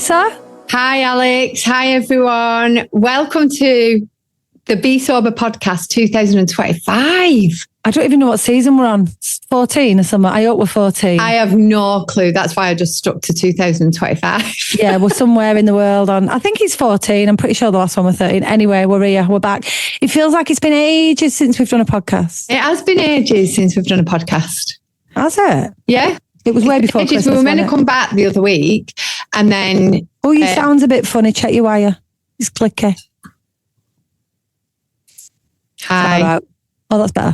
Lisa. Hi, Alex. Hi, everyone. Welcome to the Be Sober podcast 2025. I don't even know what season we're on. 14 or something. I hope we're 14. I have no clue. That's why I just stuck to 2025. Yeah, we're somewhere in the world on, I think it's 14. I'm pretty sure the last one was 13. Anyway, we're here. We're back. It feels like it's been ages since we've done a podcast. It has been ages since we've done a podcast. Has it? Yeah. It was way before Christmas. We were meant to come back the other week and then... Oh, your sound's a bit funny. Check your wire. It's clicky. Hi. Oh, that's better.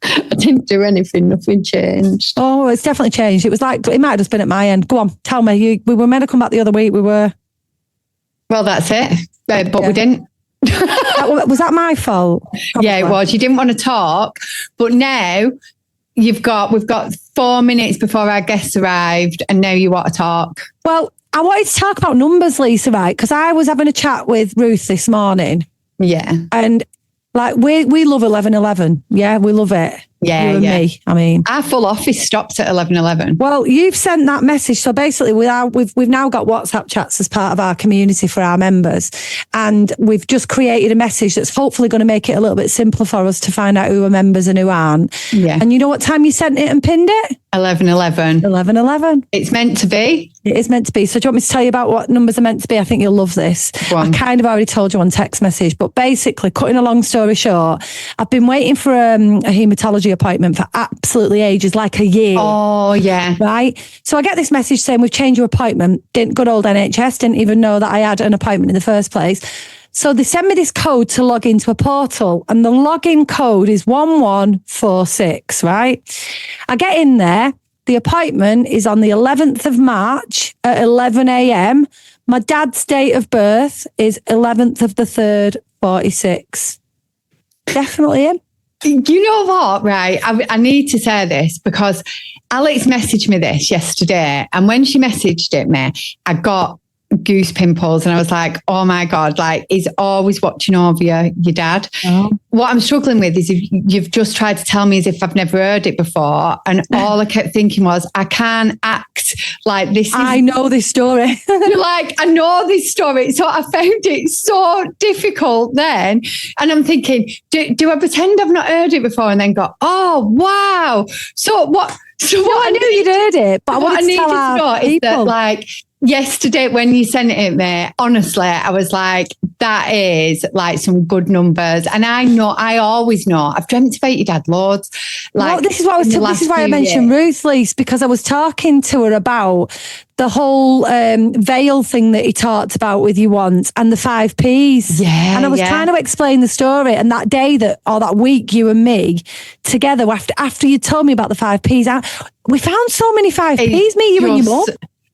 I didn't do anything. Nothing changed. Oh, it's definitely changed. It was like, it might have just been at my end. Go on, tell me. We were meant to come back the other week. We were. Well, that's it. But we didn't. Was that my fault? Probably. Yeah, it was. You didn't want to talk. But now we've got 4 minutes before our guests arrived and now you want to talk. Well, I wanted to talk about numbers, Lisa, right? Because I was having a chat with Ruth this morning. Yeah. And like we love 11:11. Yeah, we love it. Yeah, you and me. I mean, our full office stops at 11:11. Well, you've sent that message. So basically, we've now got WhatsApp chats as part of our community for our members, and we've just created a message that's hopefully going to make it a little bit simpler for us to find out who are members and who aren't. Yeah. And you know what time you sent it and pinned it? 11:11. 11:11. It's meant to be. It is meant to be. So do you want me to tell you about what numbers are meant to be? I think you'll love this. I kind of already told you on text message, but basically, cutting a long story short, I've been waiting for a haematology appointment for absolutely ages, like a year. Oh, yeah. Right? So I get this message saying, we've changed your appointment. Good old NHS didn't even know that I had an appointment in the first place. So they send me this code to log into a portal, and the login code is 1146, right? I get in there. The appointment is on the 11th of March at 11 a.m. My dad's date of birth is 11th of the 3rd, 46. Definitely him. You know what, right? I need to say this because Alex messaged me this yesterday, and when she messaged it me, I got goose pimples and I was like, oh my God, like he's always watching over your dad. Oh. What I'm struggling with is you've just tried to tell me as if I've never heard it before, and all I kept thinking was, I can't act like this. I know this story. You're like, I know this story. So I found it so difficult then. And I'm thinking, do I pretend I've not heard it before and then go, oh, wow. So what? So what I knew you'd heard it, but what I need to know people. is that, like, yesterday when you sent it me, honestly, I was like, that is like some good numbers. And I always know. I've dreamt about your dad loads. Like, well, this is why I mentioned Ruth, Lise, because I was talking to her about the whole veil thing that he talked about with you once and the 5 Ps. Yeah. And I was trying to explain the story. And that day that week, you and me together, after you told me about the 5 Ps, we found so many 5 Ps, me, you and your mum.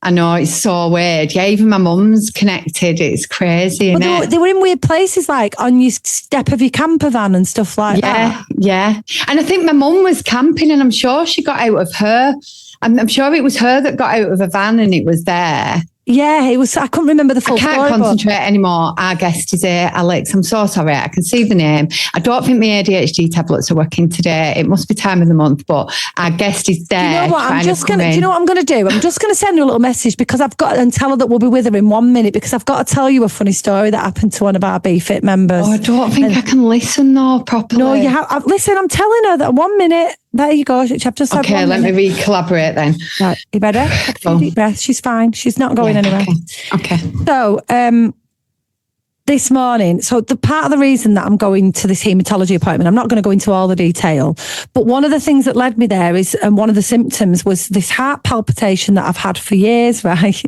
I know, it's so weird. Yeah, even my mum's connected. It's crazy, isn't it? They were in weird places, like on your step of your camper van and stuff like that. Yeah. And I think my mum was camping and I'm sure she got out of her. I'm sure it was her that got out of a van and it was there. Yeah, it was. I couldn't remember the full story. I can't concentrate anymore. Our guest is here, Alex. I'm so sorry. I can see the name. I don't think my ADHD tablets are working today. It must be time of the month, but our guest is there. Do you know what? Do you know what I'm going to do? I'm just going to send her a little message because I've got and tell her that we'll be with her in 1 minute because I've got to tell you a funny story that happened to one of our BFit members. Oh, I don't think I can listen though properly. No, you have. Listen, I'm telling her that 1 minute. There you go. I've just said okay, let me re-collaborate then. Right, you better. Take a deep breath. She's fine. She's not going anywhere. Okay. So, this morning, so the part of the reason that I'm going to this haematology appointment, I'm not going to go into all the detail, but one of the things that led me there is, and one of the symptoms was this heart palpitation that I've had for years, right?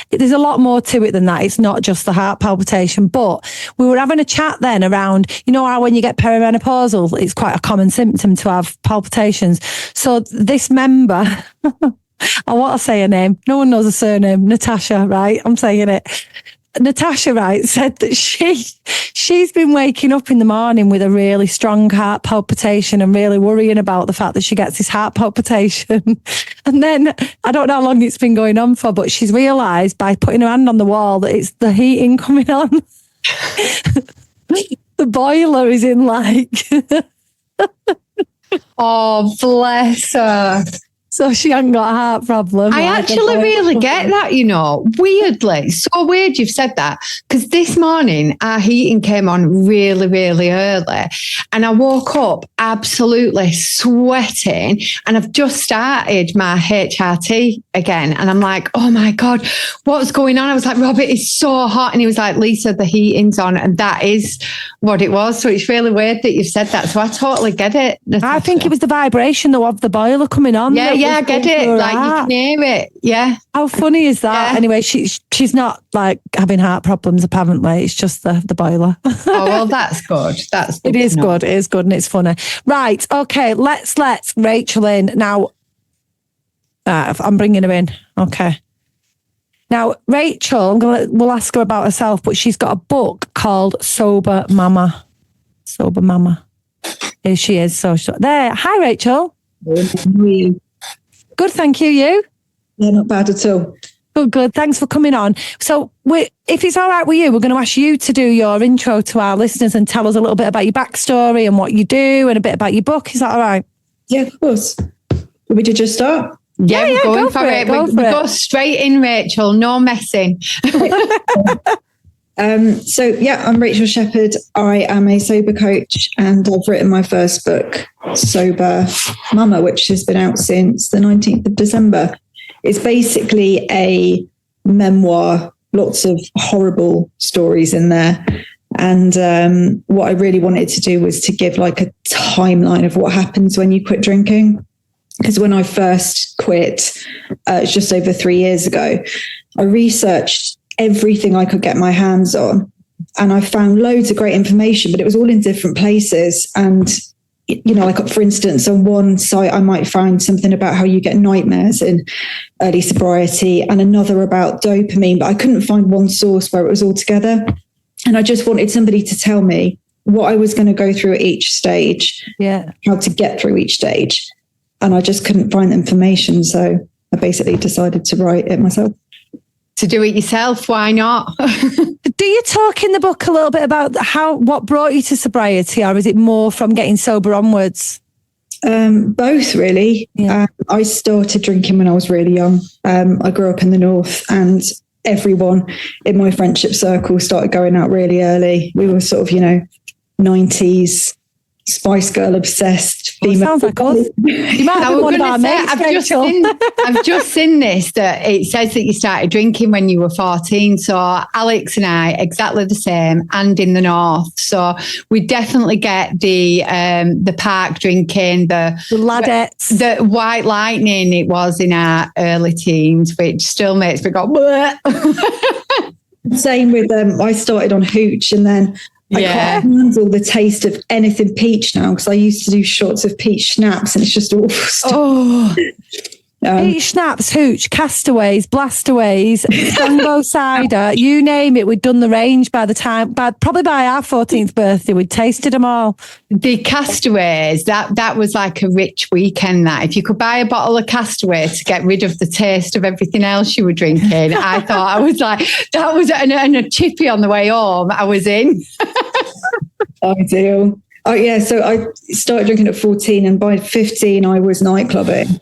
There's a lot more to it than that. It's not just the heart palpitation, but we were having a chat then around, you know how when you get perimenopausal, it's quite a common symptom to have palpitations. So this member, I want to say her name. No one knows her surname. Natasha, right? I'm saying it. Natasha, right, said that she's been waking up in the morning with a really strong heart palpitation and really worrying about the fact that she gets this heart palpitation. And then I don't know how long it's been going on for, but she's realised by putting her hand on the wall that it's the heating coming on. The boiler is in like... Oh, bless her. So she hasn't got a heart problem. I actually really get that, weirdly. So weird you've said that, because this morning our heating came on really, really early and I woke up absolutely sweating, and I've just started my HRT again and I'm like, oh my God, what's going on? I was like, Robert, it's so hot. And he was like, Lisa, the heating's on. And that is what it was. So it's really weird that you've said that. So I totally get it, Natasha. I think it was the vibration though of the boiler coming on. Yeah, I get it. Like you can hear it. Yeah. How funny is that? Yeah. Anyway, she's not like having heart problems apparently. It's just the boiler. Oh, well, that's good. That's good. It is good. It is good and it's funny. Right. Okay. Let's Rachel in now. I'm bringing her in. Okay. Now, Rachel, we'll ask her about herself, but she's got a book called Sober Mama. Sober Mama. Here she is. So there. Hi, Rachel. How are you? Good, thank you. You? Yeah, not bad at all. Good. Thanks for coming on. So if it's all right with you, we're going to ask you to do your intro to our listeners and tell us a little bit about your backstory and what you do and a bit about your book. Is that all right? Yeah, of course. Want me to just start? Yeah, we're going for it. We go straight in, Rachel. No messing. I'm Rachael Shepherd. I am a sober coach and I've written my first book, Sober Mama, which has been out since the 19th of December. It's basically a memoir, lots of horrible stories in there. And what I really wanted to do was to give like a timeline of what happens when you quit drinking. Because when I first quit, it's just over 3 years ago, I researched everything I could get my hands on. And I found loads of great information, but it was all in different places. And, like for instance, on one site, I might find something about how you get nightmares in early sobriety and another about dopamine, but I couldn't find one source where it was all together. And I just wanted somebody to tell me what I was going to go through at each stage, how to get through each stage. And I just couldn't find the information. So I basically decided to write it myself. To do it yourself, why not? Do you talk in the book a little bit about what brought you to sobriety, or is it more from getting sober onwards? Both, really. Yeah. I started drinking when I was really young. I grew up in the north and everyone in my friendship circle started going out really early. We were sort of, 90s. Spice Girl obsessed female. Sounds like us. You might have one of our mates, I've just seen this, that it says that you started drinking when you were 14. So Alex and I, exactly the same, and in the north. So we definitely get the park drinking, the ladettes, the white lightning. It was in our early teens, which still makes me go. Same with I started on hooch and then. I can't handle the taste of anything peach now because I used to do shots of peach schnapps and it's just awful stuff. Peach schnapps, hooch, castaways, blastaways, Tango cider, you name it. We'd done the range probably by our 14th birthday, we'd tasted them all. The castaways, that was like a rich weekend. That if you could buy a bottle of castaway to get rid of the taste of everything else you were drinking, I thought I was like, that was and a chippy on the way home. I was in. Ideal. Oh yeah, so I started drinking at 14 and by 15 I was nightclubbing.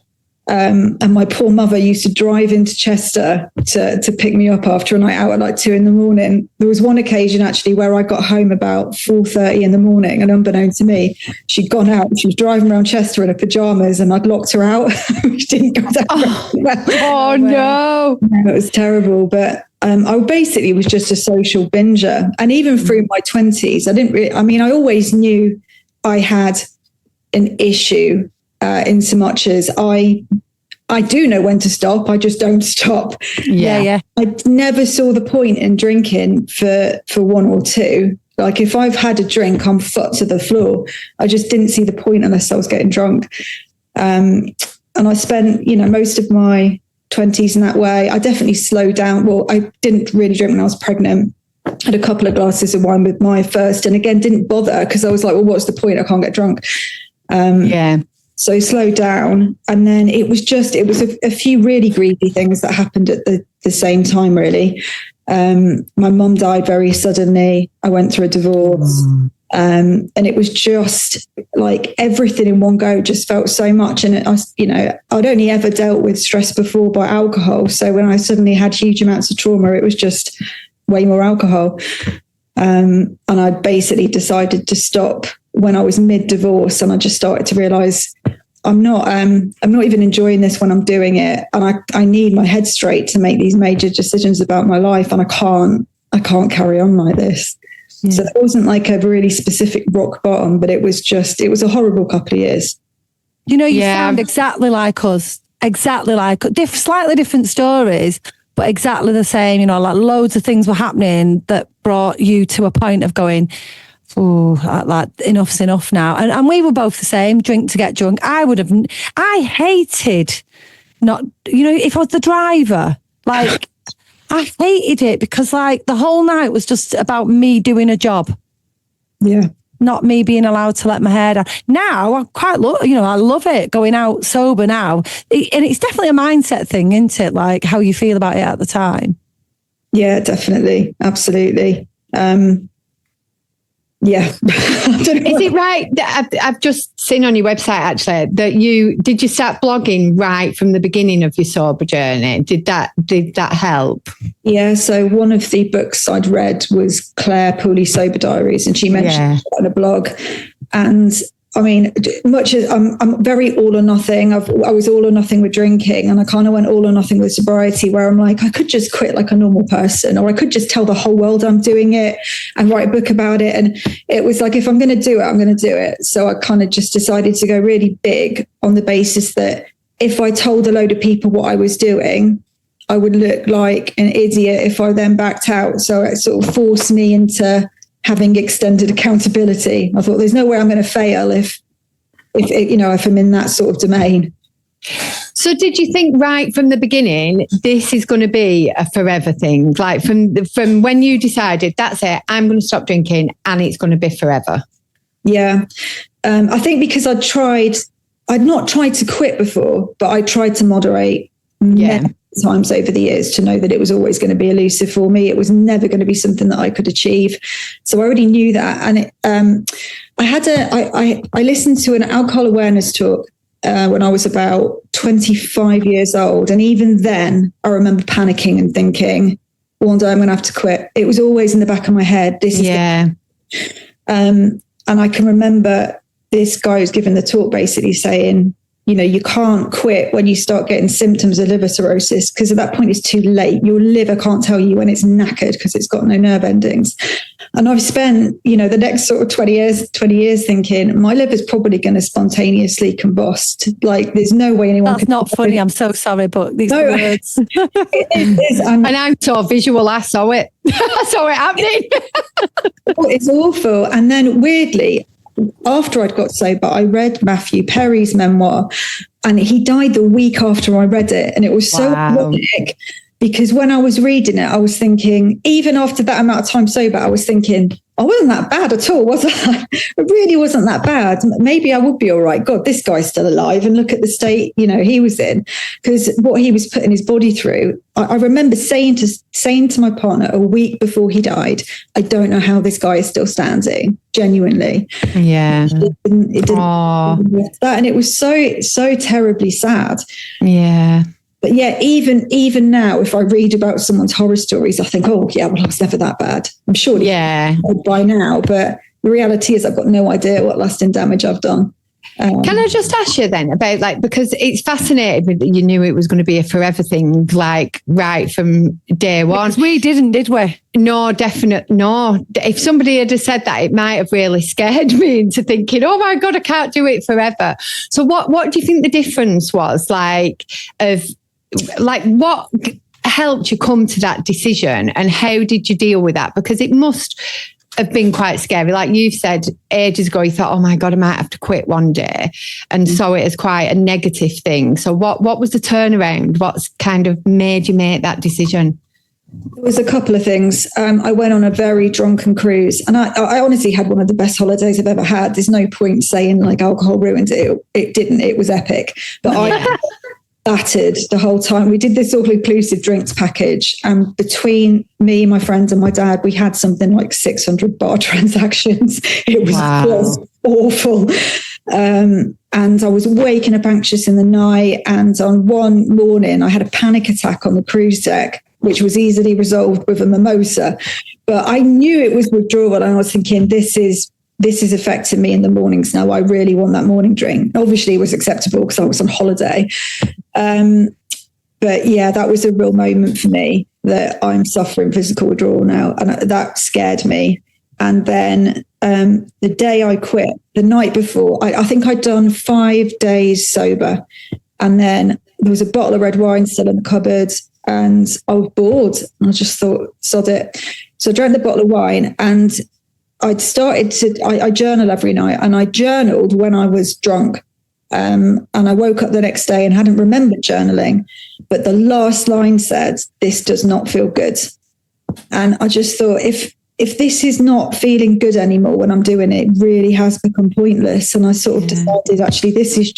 And my poor mother used to drive into Chester to pick me up after a night out at like 2 a.m. There was one occasion actually where I got home about 4:30 in the morning and unbeknownst to me, she'd gone out. She was driving around Chester in her pajamas and I'd locked her out. She didn't go down. Oh no. It was terrible. But I basically was just a social binger. And even through my 20s, I always knew I had an issue in so much as I do know when to stop. I just don't stop. Yeah. I never saw the point in drinking for one or two. Like if I've had a drink, I'm foot to the floor. I just didn't see the point unless I was getting drunk. And I spent, most of my 20s in that way. I definitely slowed down. Well, I didn't really drink when I was pregnant. Had a couple of glasses of wine with my first, and again, didn't bother because I was like, well, what's the point? I can't get drunk. So slowed down. And then it was a few really greedy things that happened at the same time, really. My mum died very suddenly. I went through a divorce. And it was just like everything in one go just felt so much. And I'd only ever dealt with stress before by alcohol. So when I suddenly had huge amounts of trauma, it was just way more alcohol. And I basically decided to stop when I was mid-divorce, and I just started to realize I'm not even enjoying this when I'm doing it. And I need my head straight to make these major decisions about my life. And I can't carry on like this. Yeah. So it wasn't like a really specific rock bottom, but it was a horrible couple of years. You sound exactly like us, slightly different stories, but exactly the same. Like loads of things were happening that brought you to a point of going, oh, like enough's enough now. And we were both the same, drink to get drunk. I hated not, if I was the driver, like, I hated it because like the whole night was just about me doing a job. Yeah. Not me being allowed to let my hair down. Now I quite I love it going out sober now. And it's definitely a mindset thing, isn't it? Like how you feel about it at the time. Yeah, definitely. Absolutely. Yeah. Is it right that I've just seen on your website actually that did you start blogging right from the beginning of your sober journey? Did that help? Yeah. So one of the books I'd read was Claire Pooley's Sober Diaries, and she mentioned it on a blog. And I mean, much as I'm very all or nothing. I was all or nothing with drinking, and I kind of went all or nothing with sobriety, where I'm like, I could just quit like a normal person, or I could just tell the whole world I'm doing it and write a book about it. And it was like, if I'm going to do it, I'm going to do it. So I kind of just decided to go really big on the basis that if I told a load of people what I was doing, I would look like an idiot if I then backed out. So it sort of forced me into having extended accountability. I thought there's no way I'm going to fail if I'm in that sort of domain. So did you think right from the beginning, this is going to be a forever thing? Like from when you decided, that's it, I'm going to stop drinking and it's going to be forever? Yeah. I think because I'd not tried to quit before, but I tried to moderate many times over the years to know that it was always going to be elusive for me. It was never going to be something that I could achieve. So I already knew that. And I listened to an alcohol awareness talk when I was about 25 years old. And even then I remember panicking and thinking, one day I'm going to have to quit. It was always in the back of my head. And I can remember this guy who's given the talk basically saying, you can't quit when you start getting symptoms of liver cirrhosis, because at that point it's too late. Your liver can't tell you when it's knackered because it's got no nerve endings. And I've spent, the next sort of 20 years thinking my liver's probably going to spontaneously combust. Like there's no way anyone That's not funny. I'm so sorry, but these words. It is. And I'm so visual. I saw it. I saw it happening. It's awful. And then weirdly, after I'd got sober, I read Matthew Perry's memoir, and he died the week after I read it. And it was so ironic because when I was reading it, I was thinking, even after that amount of time sober, I was thinking, I wasn't that bad at all, was I? It really wasn't that bad. Maybe I would be all right. God, this guy's still alive, and look at the state, he was in, because what he was putting his body through. I remember saying to my partner a week before he died, I don't know how this guy is still standing, genuinely. Yeah. It didn't that. And it was so terribly sad. Yeah. But yeah, even now, if I read about someone's horror stories, I think, oh yeah, well, I was never that bad. I'm sure by now, but the reality is I've got no idea what lasting damage I've done. Can I just ask you then about because it's fascinating that you knew it was going to be a forever thing, like right from day one. Because we didn't, did we? No, definitely no. If somebody had said that, it might have really scared me into thinking, oh my God, I can't do it forever. So what do you think the difference was like what helped you come to that decision, and how did you deal with that? Because it must have been quite scary. Like you've said ages ago, you thought, oh my God, I might have to quit one day, and saw it as quite a negative thing. So what was the turnaround? What's kind of made you make that decision? There was a couple of things. I went on a very drunken cruise, and I honestly had one of the best holidays I've ever had. There's no point saying like alcohol ruined it. It didn't. It was epic. But battered the whole time. We did this all-inclusive drinks package, and between me, my friends, and my dad, we had something like 600 bar transactions. It was just awful. And I was waking up anxious in the night. And on one morning, I had a panic attack on the cruise deck, which was easily resolved with a mimosa. But I knew it was withdrawal, and I was thinking, this is affecting me in the mornings now. I really want that morning drink. Obviously, it was acceptable because I was on holiday. But yeah, that was a real moment for me, that I'm suffering physical withdrawal now. And that scared me. And then the day I quit, the night before, I think I'd done 5 days sober. And then there was a bottle of red wine still in the cupboard, and I was bored. And I just thought, sod it. So I drank the bottle of wine, and I'd started I journal every night, and I journaled when I was drunk. And I woke up the next day and hadn't remembered journaling. But the last line said, "This does not feel good." And I just thought, if this is not feeling good anymore when I'm doing it, it really has become pointless. And I sort of decided, actually, this is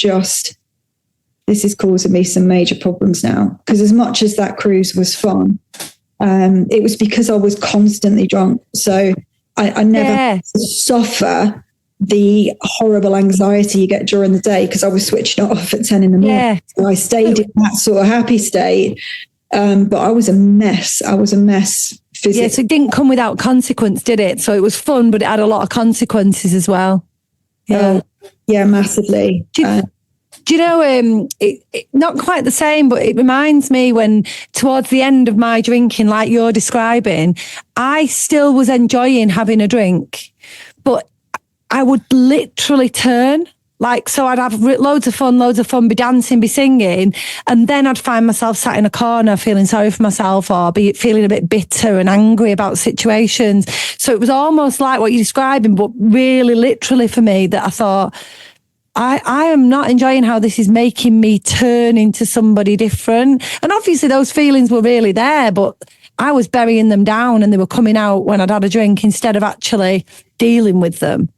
causing me some major problems now. Because as much as that cruise was fun, it was because I was constantly drunk. So I never suffer the horrible anxiety you get during the day, because I was switching off at 10 in the morning. Yeah. So I stayed in that sort of happy state. But I was a mess. I was a mess physically. Yeah, so it didn't come without consequence, did it? So it was fun, but it had a lot of consequences as well. Yeah, yeah, massively. Do you know, not quite the same, but it reminds me when towards the end of my drinking, like you're describing, I still was enjoying having a drink, but I would literally turn. Like, so I'd have loads of fun, be dancing, be singing. And then I'd find myself sat in a corner feeling sorry for myself, or be feeling a bit bitter and angry about situations. So it was almost like what you're describing, but really literally for me, that I thought, I am not enjoying how this is making me turn into somebody different. And obviously those feelings were really there, but I was burying them down, and they were coming out when I'd had a drink instead of actually dealing with them.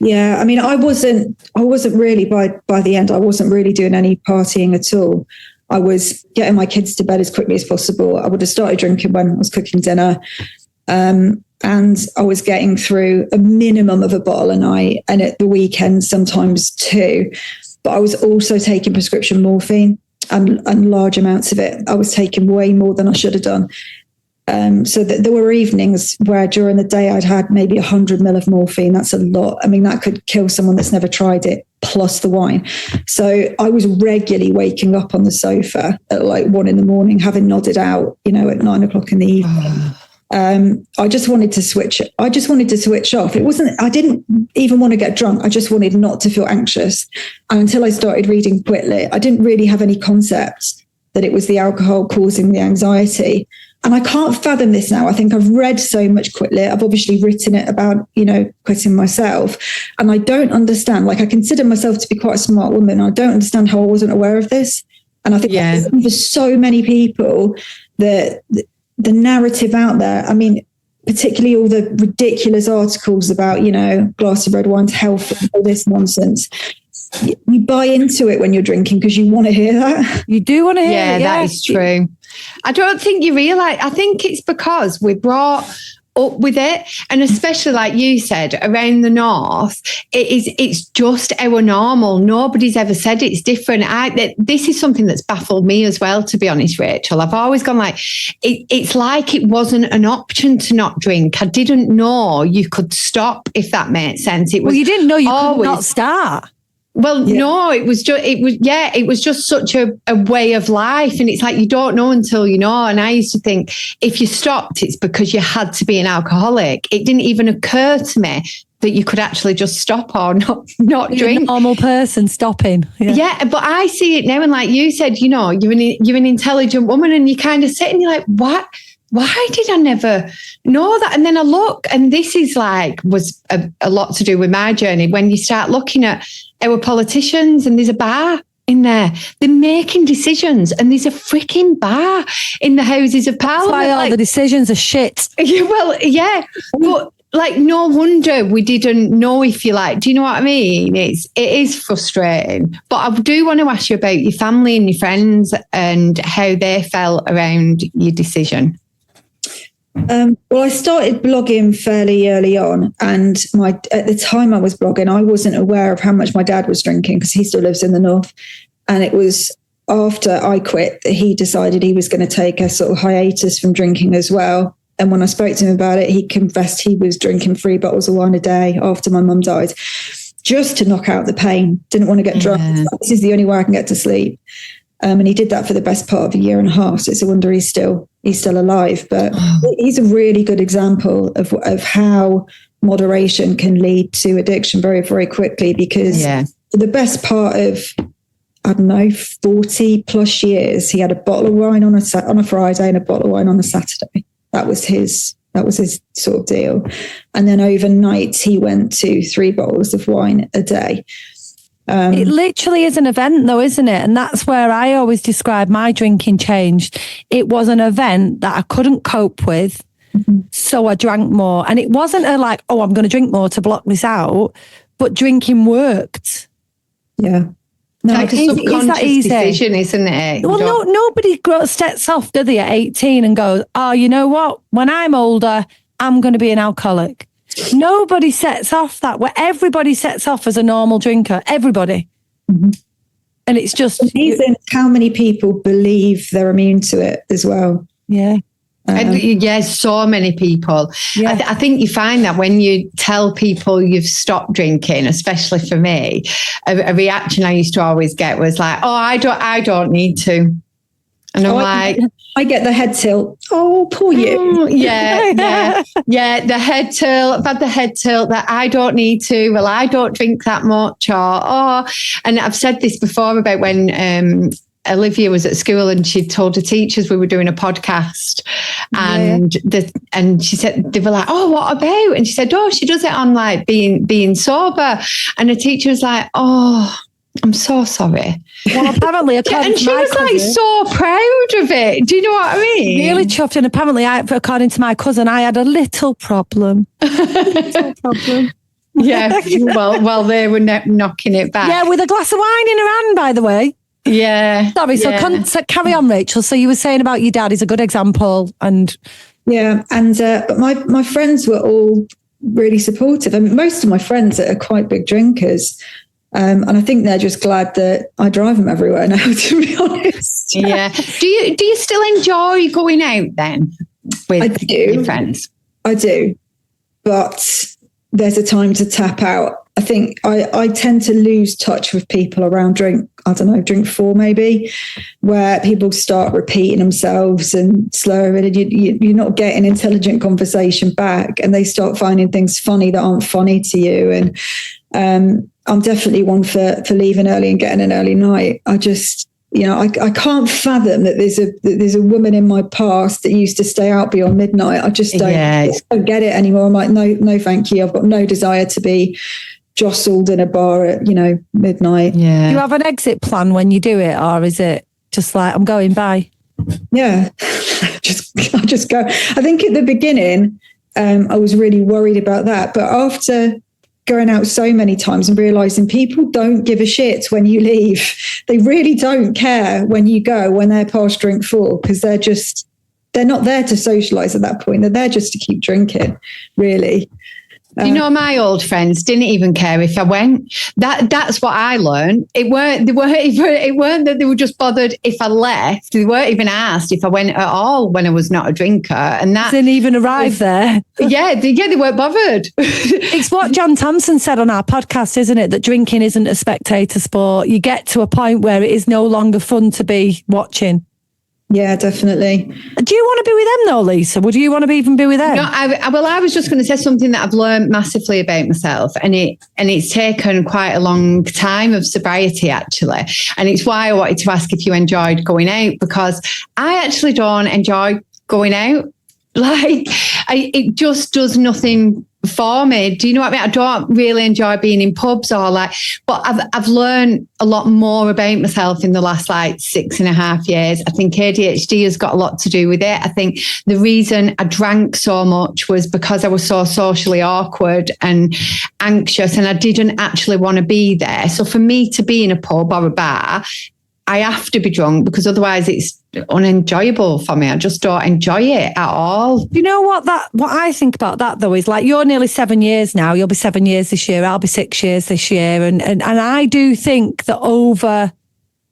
Yeah, I mean, I wasn't really by the end, I wasn't really doing any partying at all. I was getting my kids to bed as quickly as possible. I would have started drinking when I was cooking dinner. And I was getting through a minimum of a bottle a night, and at the weekend, sometimes 2. But I was also taking prescription morphine, and large amounts of it. I was taking way more than I should have done. So there were evenings where during the day I'd had maybe 100 ml of morphine. That's a lot. I mean, that could kill someone that's never tried it, plus the wine. So I was regularly waking up on the sofa at like 1 a.m, having nodded out, at 9 o'clock in the evening. I just wanted to switch. I just wanted to switch off. I didn't even want to get drunk. I just wanted not to feel anxious. And until I started reading Quit Lit, I didn't really have any concept that it was the alcohol causing the anxiety. And I can't fathom this now. I think I've read so much Quit Lit. I've obviously written it about, quitting myself. And I don't understand, I consider myself to be quite a smart woman. I don't understand how I wasn't aware of this. And I think for so many people, the narrative out there, I mean, particularly all the ridiculous articles about, glass of red wine's health and all this nonsense. You buy into it when you're drinking because you want to hear that. You do want to hear it. Yeah, that is true. I don't think you realise. I think it's because we're brought up with it, and especially like you said, around the north, it's just our normal. Nobody's ever said it's different. This is something that's baffled me as well, to be honest, Rachel. I've always gone like, it's like it wasn't an option to not drink. I didn't know you could stop, if that makes sense. It was, well, you didn't know you could not start. Well, no, it was just such a way of life. And it's like, you don't know until you know. And I used to think if you stopped, it's because you had to be an alcoholic. It didn't even occur to me that you could actually just stop or not drink. A normal person stopping. Yeah, but I see it now. And like you said, you're an intelligent woman, and you kind of sit and you're like, what? Why did I never know that? And then I look, and this is was a lot to do with my journey. When you start looking at our politicians, and there's a bar in there, they're making decisions, and there's a freaking bar in the Houses of Parliament. That's why all the decisions are shit. Well, yeah, but like, no wonder we didn't know, if you like. Do you know what I mean? It is frustrating. But I do want to ask you about your family and your friends and how they felt around your decision. Well, I started blogging fairly early on, and at the time I was blogging, I wasn't aware of how much my dad was drinking because he still lives in the north. And it was after I quit that he decided he was going to take a sort of hiatus from drinking as well. And when I spoke to him about it, he confessed he was drinking 3 bottles of wine a day after my mum died, just to knock out the pain. Didn't want to get drunk. This is the only way I can get to sleep. And he did that for the best part of a year and a half. So it's a wonder he's still alive. But he's a really good example of how moderation can lead to addiction very, very quickly. Because for the best part of, I don't know, 40 plus years, he had a bottle of wine on a Friday and a bottle of wine on a Saturday. That was his sort of deal. And then overnight, he went to 3 bottles of wine a day. It literally is an event though, isn't it? And that's where I always describe my drinking changed. It was an event that I couldn't cope with. So I drank more. And it wasn't I'm going to drink more to block this out, but drinking worked. Yeah. No, like a subconscious decision, isn't it? Well, nobody sets off, do they, at 18 and goes, oh, you know what? When I'm older, I'm going to be an alcoholic. Nobody sets off that way. Everybody sets off as a normal drinker. Everybody. And it's just amazing how many people believe they're immune to it as well. Yeah. So many people. Yeah. I think you find that when you tell people you've stopped drinking, especially for me, a reaction I used to always get was like, "Oh, I don't need to," and I'm I get the head tilt. Oh, poor you. Yeah. The head tilt. I've had the head tilt that I don't need to. Well, I don't drink that much, and I've said this before about when Olivia was at school and she told her teachers we were doing a podcast, and she said, they were like, "Oh, what about?" And she said, "Oh, she does it on like being sober." And the teacher was like, "Oh, I'm so sorry." Well, apparently, and she was like so proud of it. Do you know what I mean? Really chuffed. And apparently, according to my cousin, I had a little problem. Yeah. Well, they were knocking it back. Yeah, with a glass of wine in her hand, by the way. Yeah. Sorry. So carry on, Rachel. So you were saying about your dad is a good example, and but my friends were all really supportive. I mean, most of my friends are quite big drinkers, and I think they're just glad that I drive them everywhere now. To be honest. Yeah. Do you still enjoy going out then with your friends? I do, but there's a time to tap out. I think I tend to lose touch with people around drink 4 maybe, where people start repeating themselves and slurring, and you're not getting intelligent conversation back, and they start finding things funny that aren't funny to you. And I'm definitely one for leaving early and getting an early night. I just, I can't fathom that there's a woman in my past that used to stay out beyond midnight. I just don't get it anymore. I'm like, no, thank you. I've got no desire to be jostled in a bar at midnight. Yeah. Do you have an exit plan when you do it, or is it just like, I'm going by? Yeah, I just go. I think at the beginning, I was really worried about that, but after going out so many times and realizing people don't give a shit when you leave, they really don't care when you go, when they're past drink 4, because they're not there to socialize at that point. They're there just to keep drinking, really. My old friends didn't even care if I went. That's what I learned. It weren't that they were just bothered if I left. They weren't even asked if I went at all when I was not a drinker. And that didn't even arrive there. They weren't bothered. It's what John Thompson said on our podcast, isn't it? That drinking isn't a spectator sport. You get to a point where it is no longer fun to be watching. Yeah, definitely. Do you want to be with them though, Lisa? Would you want to even be with them? No, I was just going to say something that I've learned massively about myself, and it's taken quite a long time of sobriety actually, and it's why I wanted to ask if you enjoyed going out, because I actually don't enjoy going out. Like, it just does nothing for me. Do you know what I mean? I don't really enjoy being in pubs but I've learned a lot more about myself in the last 6.5 years. I think ADHD has got a lot to do with it. I think the reason I drank so much was because I was so socially awkward and anxious, and I didn't actually want to be there. So for me to be in a pub or a bar, I have to be drunk, because otherwise it's unenjoyable for me. I just don't enjoy it at all. You know what I think about that though is you're nearly 7 years now. You'll be 7 years this year. I'll be 6 years this year. And I do think that over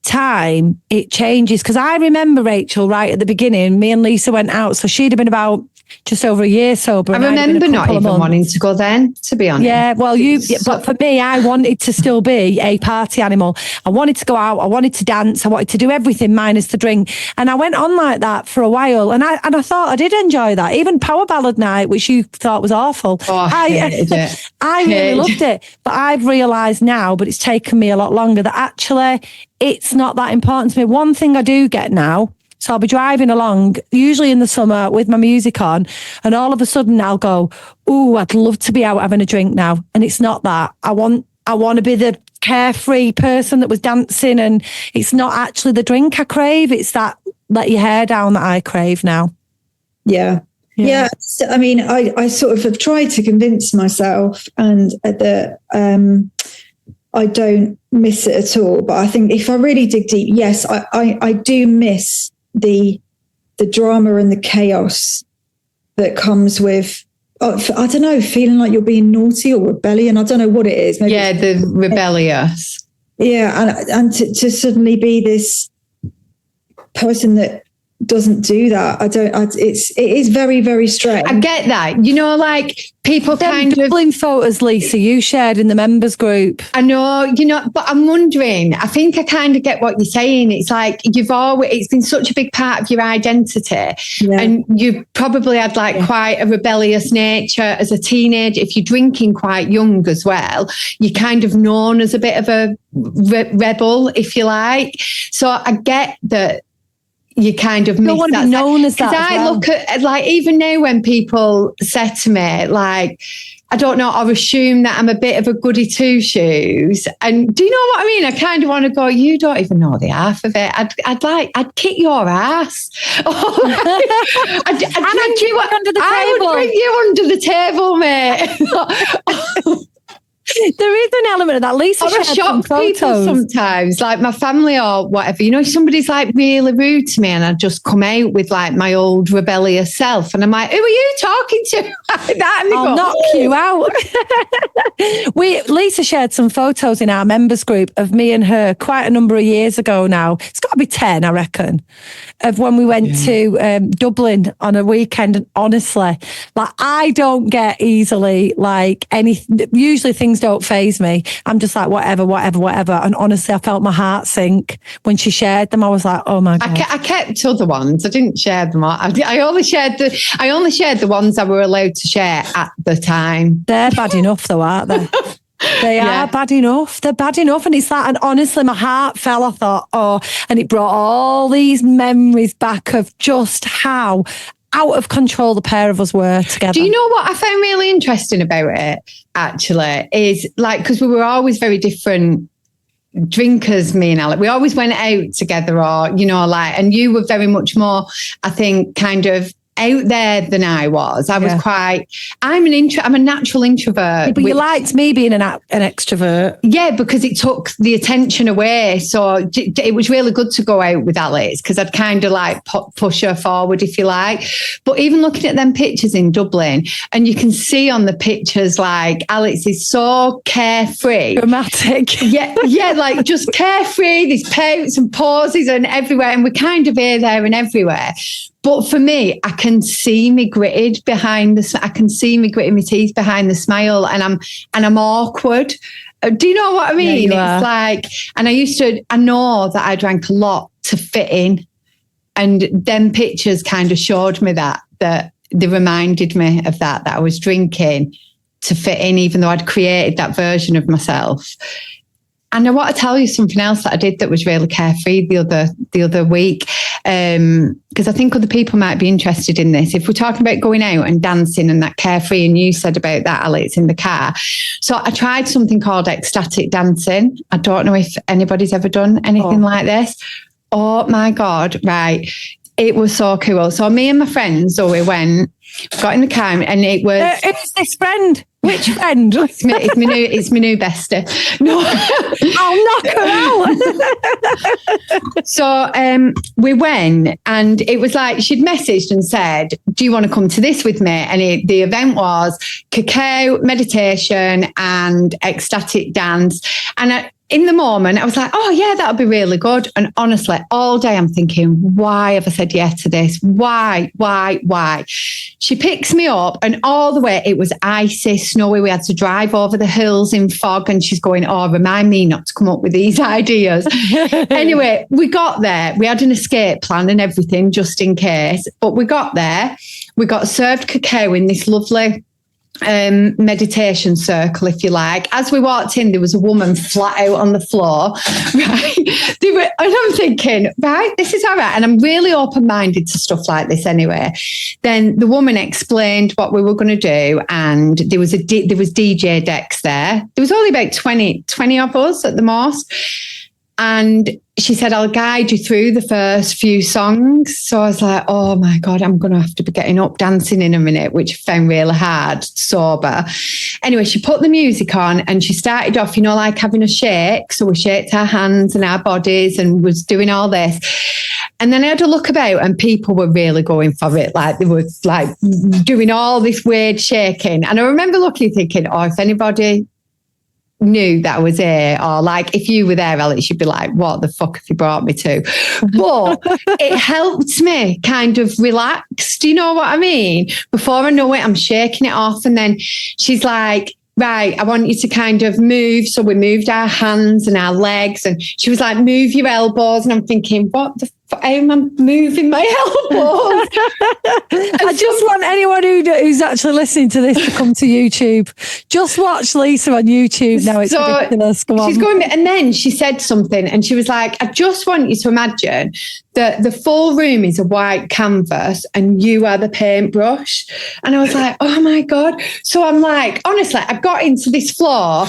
time it changes, because I remember, Rachel, right at the beginning, me and Lisa went out. So she'd have been about just over a year sober. I remember not even wanting to go then, to be honest. Yeah, well, but for me, I wanted to still be a party animal. I wanted to go out. I wanted to dance. I wanted to do everything minus the drink. And I went on like that for a while. And I thought I did enjoy that. Even Power Ballad Night, which you thought was awful. Oh, I hated it. I really loved it. But I've realised now, but it's taken me a lot longer, that actually it's not that important to me. One thing I do get now, so I'll be driving along, usually in the summer with my music on, and all of a sudden I'll go, ooh, I'd love to be out having a drink now. And it's not that. I want to be the carefree person that was dancing, and it's not actually the drink I crave. It's that let your hair down that I crave now. Yeah. I mean, I sort of have tried to convince myself and that I don't miss it at all. But I think if I really dig deep, yes, I do miss the drama and the chaos that comes with, I don't know, feeling like you're being naughty or rebellion. I don't know what it is. Maybe the rebellious. Yeah, and to suddenly be this person that doesn't do that. It is very, very strange. I get that. You know, people kind of Dublin photos, Lisa, you shared in the members group. I know, but I'm wondering, I think I kind of get what you're saying. It's it's been such a big part of your identity. Yeah. And you probably had quite a rebellious nature as a teenager. If you're drinking quite young as well, you're kind of known as a bit of a rebel, if you like. So I get that. You kind of miss that. Known as that. Because I look at even now when people say to me I don't know, or assume that I'm a bit of a goody two shoes. And do you know what I mean? I kind of want to go, you don't even know the half of it. I'd kick your ass. I'd bring you under the table. I would bring you under the table, mate. There is an element of that. Lisa shared some photos. People sometimes, my family or whatever, somebody's really rude to me, and I just come out with my old rebellious self, and I'm like, who are you talking to? I'll knock you out. Lisa shared some photos in our members group of me and her quite a number of years ago now. It's got to be 10, I reckon, of when we went to Dublin on a weekend. And honestly, I don't get easily usually things don't faze me. I'm just whatever. And honestly, I felt my heart sink when she shared them. I was like, oh my God. I kept other ones. I didn't share them all. I only shared the ones I were allowed to share at the time. They're bad enough though, aren't they? They are bad enough. They're bad enough. And it's and honestly, my heart fell. I thought, and it brought all these memories back of just how out of control the pair of us were together. Do you know what I found really interesting about it, actually, is because we were always very different drinkers, me and Alec. We always went out together and you were very much more, I think, kind of out there than I was. I'm a natural introvert. Yeah, but you liked me being an extrovert. Yeah, because it took the attention away. So it was really good to go out with Alex, because I'd kind of push her forward, if you like. But even looking at them pictures in Dublin, and you can see on the pictures, Alex is so carefree. Dramatic. Yeah, just carefree, these pouts and pauses and everywhere. And we're kind of here, there and everywhere. But for me, I can see me gritted behind I can see me gritting my teeth behind the smile, and I'm awkward. Do you know what I mean? Yeah, it's and I know that I drank a lot to fit in, and them pictures kind of showed me that they reminded me of that I was drinking to fit in, even though I'd created that version of myself. And I want to tell you something else that I did that was really carefree the other week. because I think other people might be interested in this. If we're talking about going out and dancing and that carefree, and you said about that, Alex, in the car. So I tried something called ecstatic dancing. I don't know if anybody's ever done anything like this. Oh my God, right. It was so cool. So me and my friends, so we got in the car, and it was... who's this friend? Which friend? It's my new bestie. No. I'll knock her out. So we went, and it was like she'd messaged and said, do you want to come to this with me? And the event was cacao, meditation and ecstatic dance. And in the moment, I was like, oh, yeah, that'll be really good. And honestly, all day I'm thinking, why have I said yes to this? Why? She picks me up, and all the way it was icy, snowy. We had to drive over the hills in fog, and she's going, oh, remind me not to come up with these ideas. Anyway, we got there. We had an escape plan and everything just in case. But we got there. We got served cacao in this lovely meditation circle, if you like. As we walked in, there was a woman flat out on the floor, right? And I'm thinking, right, this is all right. And I'm really open-minded to stuff like this anyway. Then the woman explained what we were going to do, and there was DJ decks there. There was only about 20 of us at the most. And she said, I'll guide you through the first few songs. So I was like, oh my God, I'm going to have to be getting up dancing in a minute, which I found really hard, sober. Anyway, she put the music on, and she started off, like having a shake. So we shaked our hands and our bodies and was doing all this. And then I had a look about, and people were really going for it. Like they were like doing all this weird shaking. And I remember looking, thinking, oh, if anybody knew that was it, or like if you were there, Alex, you'd be like, what the fuck have you brought me to? But it helped me kind of relax. Do you know what I mean? Before I know it, I'm shaking it off, and then she's like, right, I want you to kind of move. So we moved our hands and our legs, and she was like, move your elbows. And I'm thinking, what the fuck? How am I moving my elbows? I just want anyone who's actually listening to this to come to YouTube. Just watch Lisa on YouTube now. It's ridiculous. Come on. She's going, and then she said something, and she was like, I just want you to imagine that the full room is a white canvas and you are the paintbrush. And I was like, oh my God. So I'm like, honestly, I got into this floor,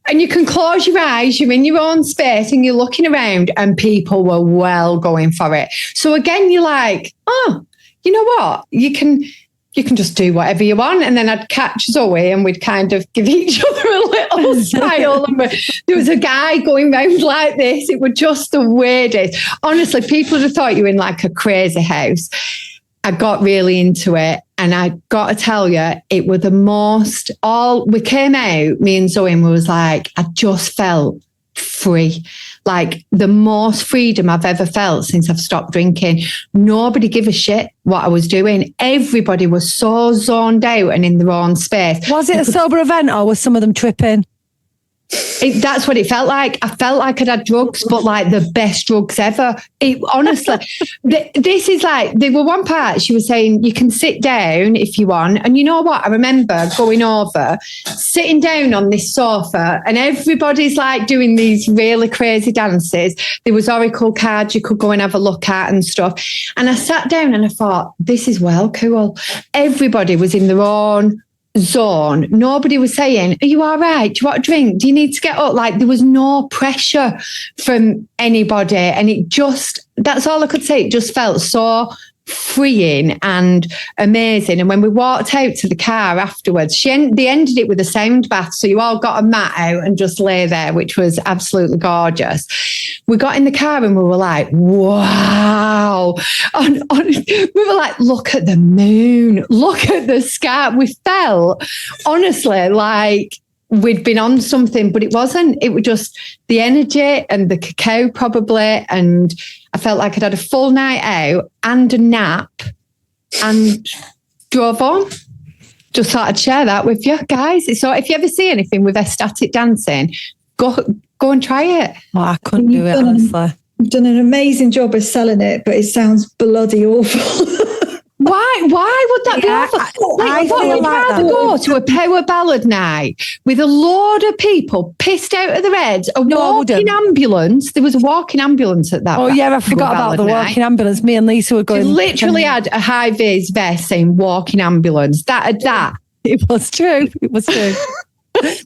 and you can close your eyes, you're in your own space, and you're looking around, and people were well going for it. So again, you're like, oh, you know what? You can just do whatever you want. And then I'd catch Zoe, and we'd kind of give each other a little smile. And there was a guy going round like this. It was just the weirdest. Honestly, people would have thought you were in like a crazy house. I got really into it, and I got to tell you, it was the most, we came out, me and Zoe, and we was like, I just felt free, like the most freedom I've ever felt since I've stopped drinking. Nobody gave a shit what I was doing. Everybody was so zoned out and in their own space. Was it a sober event, or was some of them tripping? That's what it felt like. I felt like I'd had drugs, but like the best drugs ever. Honestly, this is like, there were one part, she was saying, you can sit down if you want. And you know what? I remember going over, sitting down on this sofa, and everybody's like doing these really crazy dances. There was oracle cards you could go and have a look at and stuff. And I sat down and I thought, this is well cool. Everybody was in their own zone. Nobody was saying, are you all right? Do you want a drink? Do you need to get up? Like there was no pressure from anybody. And that's all I could say. It just felt so freeing and amazing. And when we walked out to the car afterwards, they ended it with a sound bath. So you all got a mat out and just lay there, which was absolutely gorgeous. We got in the car and we were like, wow. We were like, look at the moon, look at the sky. We felt honestly like we'd been on something, but it wasn't. It was just the energy and the cacao probably. And I felt like I'd had a full night out and a nap and drove on. Just thought I'd share that with you guys. So if you ever see anything with ecstatic dancing, go and try it. Oh, I couldn't do it, honestly. You've done an amazing job of selling it, but it sounds bloody awful. Why would that be awful? What would rather go to a power ballad night with a load of people pissed out of their heads, walking ambulance? There was a walking ambulance at that. Oh yeah, I forgot about the walking ambulance. Me and Lisa were going. She literally had a high vis vest saying walking ambulance. That. It was true. It was true.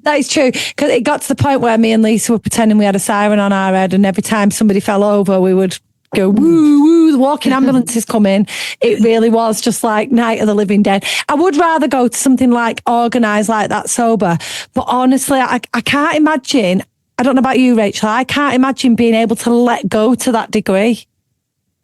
That is true. Because it got to the point where me and Lisa were pretending we had a siren on our head, and every time somebody fell over, we would go, woo, woo, the walking ambulance is coming. It really was just like Night of the Living Dead. I would rather go to something like organised like that sober. But honestly, I can't imagine, I don't know about you, Rachel, I can't imagine being able to let go to that degree.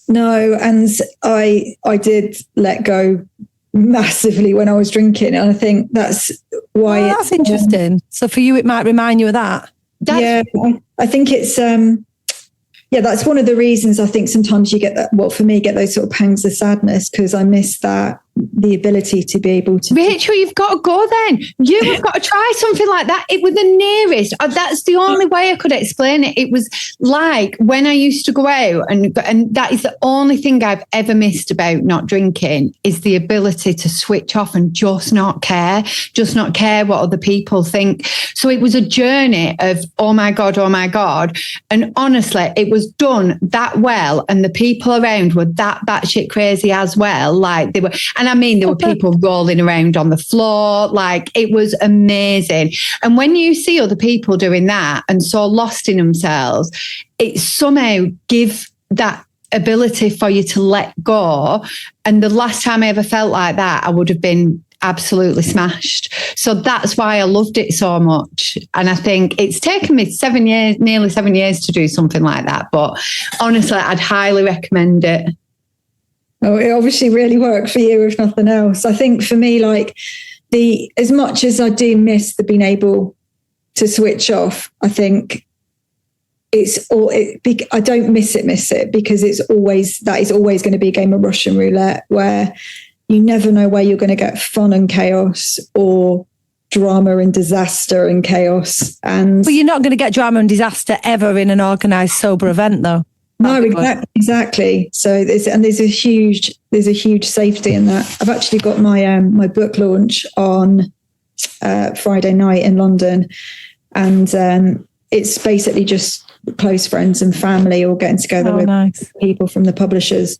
No, and I did let go massively when I was drinking. And I think that's why that's interesting. So for you, it might remind you of that. I think it's... that's one of the reasons I think sometimes you get that, well, for me, get those sort of pangs of sadness, because I miss that, the ability to be able to... Rachel, you've got to go then. You have got to try something like that. It was the nearest. That's the only way I could explain it. It was like when I used to go out, and that is the only thing I've ever missed about not drinking, is the ability to switch off and just not care what other people think. So it was a journey of, oh my God. And honestly, it was done that well. And the people around were that batshit crazy as well. Like they were... And I mean, there were people rolling around on the floor. Like, it was amazing. And when you see other people doing that and so lost in themselves, it somehow gives that ability for you to let go. And the last time I ever felt like that, I would have been absolutely smashed. So that's why I loved it so much. And I think it's taken me nearly 7 years to do something like that. But honestly, I'd highly recommend it. Oh, it obviously really worked for you, if nothing else. I think for me, like as much as I do miss the being able to switch off, I think I don't miss it because that is always going to be a game of Russian roulette, where you never know where you're going to get fun and chaos or drama and disaster and chaos. But you're not going to get drama and disaster ever in an organised sober event, though. No, exactly. So there's a huge safety in that. I've actually got my book launch on Friday night in London, and it's basically just close friends and family all getting together with people from the publishers.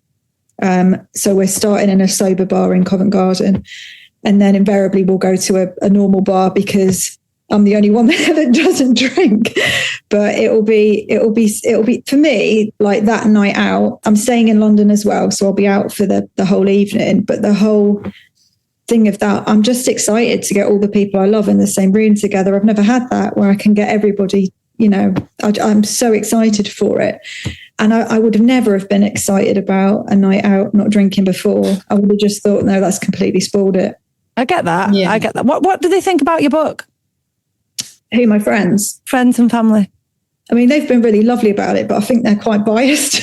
So we're starting in a sober bar in Covent Garden, and then invariably we'll go to a normal bar because I'm the only one there that doesn't drink. But it'll be for me, like that night out. I'm staying in London as well, so I'll be out for the whole evening. But the whole thing of that, I'm just excited to get all the people I love in the same room together. I've never had that where I can get everybody, I'm so excited for it. And I would have never have been excited about a night out not drinking before. I would have just thought, no, that's completely spoiled it. I get that. Yeah. I get that. What do they think about your book? Who, my friends? Friends and family. I mean, they've been really lovely about it, but I think they're quite biased.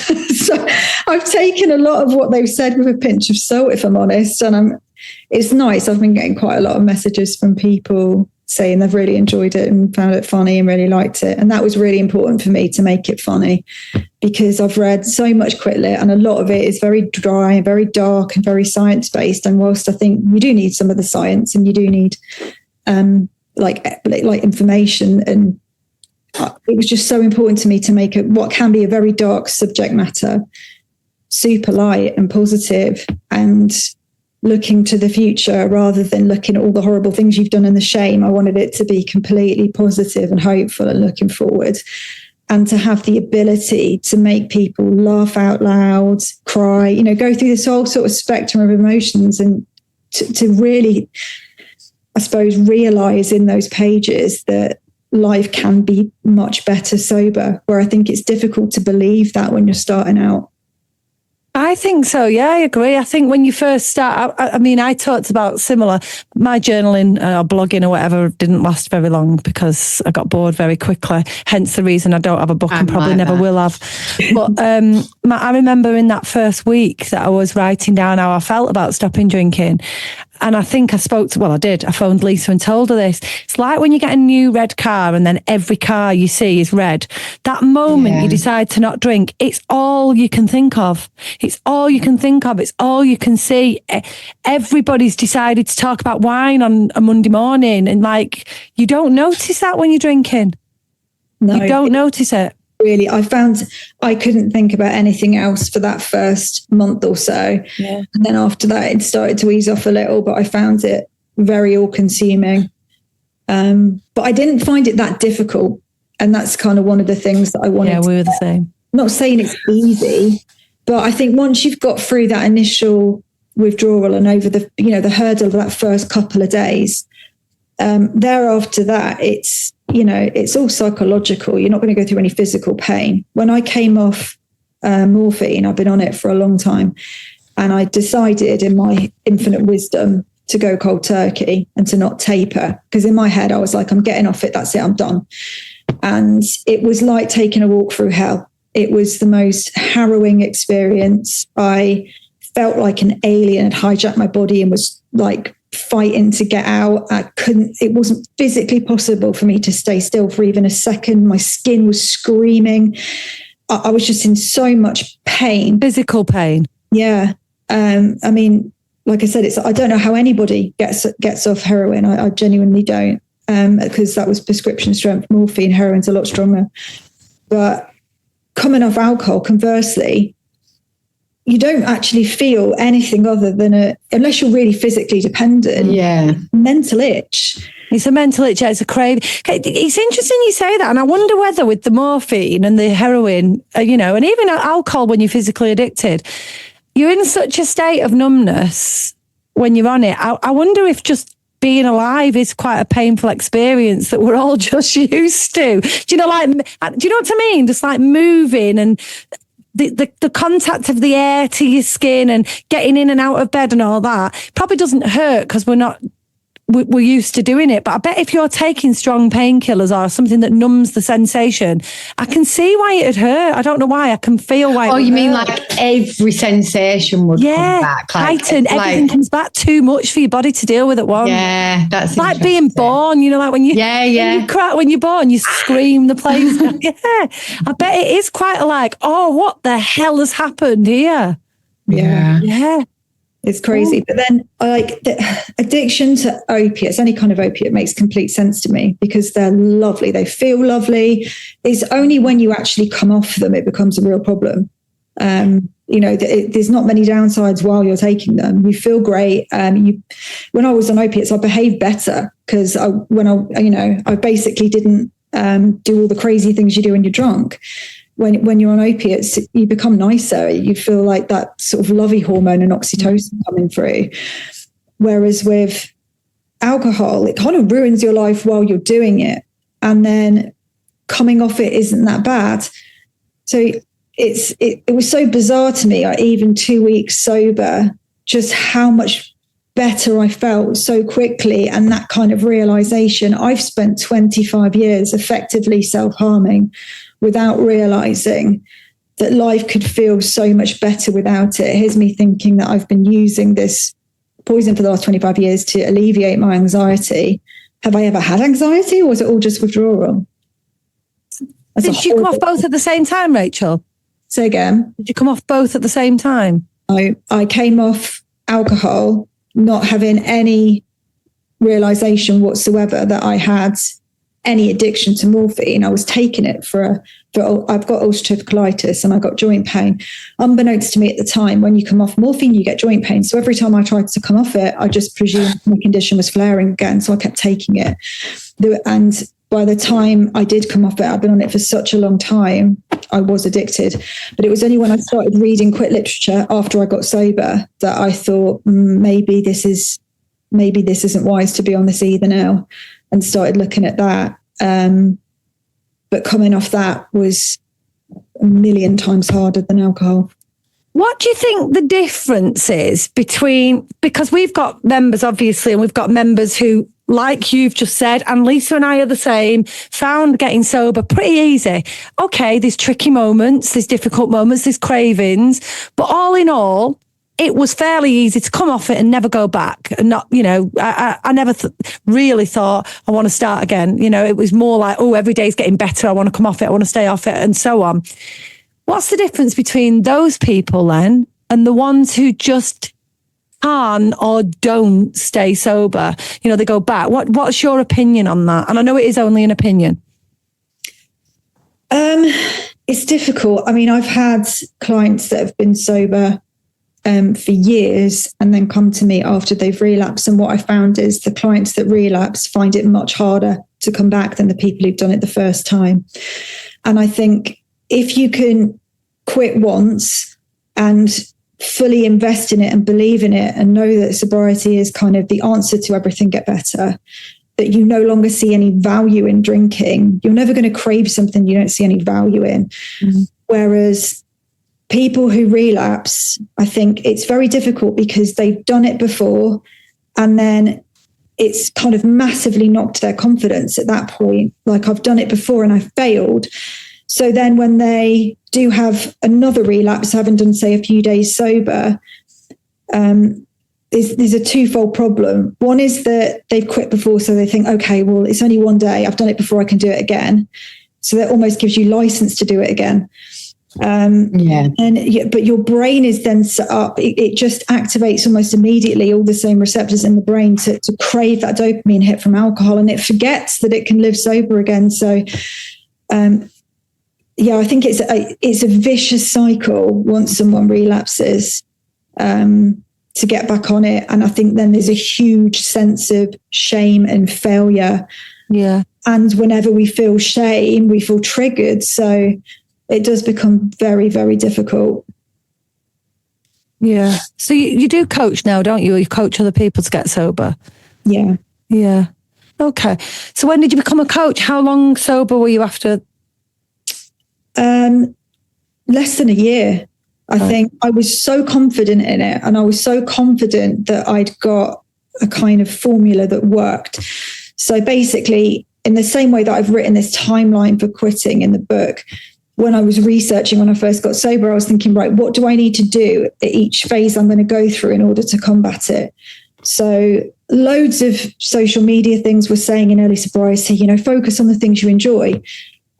So I've taken a lot of what they've said with a pinch of salt, if I'm honest. And it's nice. I've been getting quite a lot of messages from people saying they've really enjoyed it and found it funny and really liked it. And that was really important for me, to make it funny, because I've read so much crit lit and a lot of it is very dry and very dark and very science-based. And whilst I think you do need some of the science and you do need like information, and it was just so important to me to make it what can be a very dark subject matter super light and positive and looking to the future rather than looking at all the horrible things you've done and the shame. I wanted it to be completely positive and hopeful and looking forward, and to have the ability to make people laugh out loud, cry, go through this whole sort of spectrum of emotions, and to really, I suppose, realize in those pages that life can be much better sober, where I think it's difficult to believe that when you're starting out. I think so. Yeah, I agree. I think when you first start, I talked about similar. My journaling or blogging or whatever didn't last very long because I got bored very quickly. Hence the reason I don't have a book and probably never will have. But I remember in that first week that I was writing down how I felt about stopping drinking, And I think I phoned Lisa and told her this. It's like when you get a new red car and then every car you see is red. That moment you decide to not drink, it's all you can think of. It's all you can think of. It's all you can see. Everybody's decided to talk about wine on a Monday morning, and like, you don't notice that when you're drinking. No, you don't notice it. Really, I found I couldn't think about anything else for that first month or so. Yeah. And then after that, it started to ease off a little, but I found it very all-consuming. But I didn't find it that difficult. And that's kind of one of the things that I wanted. Yeah, we were the same. I'm not saying it's easy, but I think once you've got through that initial withdrawal and over the, the hurdle of that first couple of days, thereafter that it's all psychological. You're not going to go through any physical pain. When I came off morphine, I've been on it for a long time, and I decided in my infinite wisdom to go cold turkey and to not taper, because in my head I was like, I'm getting off it, that's it, I'm done. And it was like taking a walk through hell. It was the most harrowing experience. I felt like an alien had hijacked my body and was like fighting to get out. It wasn't physically possible for me to stay still for even a second. My skin was screaming. I was just in so much pain. Physical pain. Yeah. I mean, like I said, I don't know how anybody gets off heroin. I genuinely don't, because that was prescription strength morphine. Heroin's a lot stronger. But coming off alcohol, conversely, you don't actually feel anything other than unless you're really physically dependent, mental itch. It's a mental itch, it's a craving. It's interesting you say that, and I wonder whether with the morphine and the heroin, and even alcohol when you're physically addicted, you're in such a state of numbness when you're on it. I wonder if just being alive is quite a painful experience that we're all just used to. Do you know what I mean? Just like moving and the contact of the air to your skin and getting in and out of bed and all that probably doesn't hurt because we're used to doing it. But I bet if you're taking strong painkillers or something that numbs the sensation, I can see why it'd hurt. I don't know why. I can feel why. Oh, you mean like every sensation would come back? Heightened. Everything comes back too much for your body to deal with at once. Yeah, that's like being born. Like when you when you cry, when you're born, you scream the place. I bet it is quite like, oh, what the hell has happened here? Yeah. It's crazy. But then the addiction to opiates, any kind of opiate, makes complete sense to me because they're lovely. They feel lovely. It's only when you actually come off them, it becomes a real problem. There's not many downsides while you're taking them. You feel great. When I was on opiates, I behaved better because I basically didn't do all the crazy things you do when you're drunk. When you're on opiates, you become nicer. You feel like that sort of lovey hormone and oxytocin coming through. Whereas with alcohol, it kind of ruins your life while you're doing it. And then coming off it isn't that bad. So it was so bizarre to me, even 2 weeks sober, just how much better I felt so quickly. And that kind of realization, I've spent 25 years effectively self-harming without realizing that life could feel so much better without it. Here's me thinking that I've been using this poison for the last 25 years to alleviate my anxiety. Have I ever had anxiety, or was it all just withdrawal? Did you come off both at the same time, Rachel? Say again? Did you come off both at the same time? I came off alcohol not having any realization whatsoever that I had any addiction to morphine. I was taking it for I've got ulcerative colitis and I got joint pain. Unbeknownst to me at the time, when you come off morphine, you get joint pain. So every time I tried to come off it, I just presumed my condition was flaring again. So I kept taking it. And by the time I did come off it, I've been on it for such a long time, I was addicted. But it was only when I started reading quit literature after I got sober that I thought, maybe this isn't wise to be on this either now, and started looking at that. But coming off that was a million times harder than alcohol. What do you think the difference is because we've got members, obviously, and we've got members who, like you've just said, and Lisa and I are the same, found getting sober pretty easy. Okay, there's tricky moments, there's difficult moments, there's cravings, but all in all, it was fairly easy to come off it and never go back. And not, I never really thought I want to start again. It was more like, oh, every day's getting better. I want to come off it. I want to stay off it, and so on. What's the difference between those people then and the ones who just can or don't stay sober? They go back. What's your opinion on that? And I know it is only an opinion. It's difficult. I mean, I've had clients that have been sober for years and then come to me after they've relapsed. And what I found is the clients that relapse find it much harder to come back than the people who've done it the first time. And I think if you can quit once and fully invest in it and believe in it and know that sobriety is kind of the answer to everything, get better, that you no longer see any value in drinking, you're never going to crave something you don't see any value in. Mm-hmm. Whereas people who relapse, I think it's very difficult because they've done it before and then it's kind of massively knocked their confidence at that point. Like, I've done it before and I failed. So then when they do have another relapse, having done, say, a few days sober, there's a twofold problem. One is that they've quit before, so they think, okay, well, it's only one day. I've done it before, I can do it again. So that almost gives you license to do it again. But your brain is then set up. It just activates almost immediately all the same receptors in the brain to crave that dopamine hit from alcohol, and it forgets that it can live sober again. So, I think it's a vicious cycle once someone relapses to get back on it. And I think then there's a huge sense of shame and failure. Yeah. And whenever we feel shame, we feel triggered. So it does become very, very difficult. Yeah. So you do coach now, don't you? You coach other people to get sober. Yeah. Yeah. Okay. So when did you become a coach? How long sober were you after? Less than a year. I think I was so confident in it, and I was so confident that I'd got a kind of formula that worked. So basically, in the same way that I've written this timeline for quitting in the book, when I was researching, when I first got sober, I was thinking, right, what do I need to do at each phase I'm going to go through in order to combat it? So loads of social media things were saying in early sobriety, focus on the things you enjoy.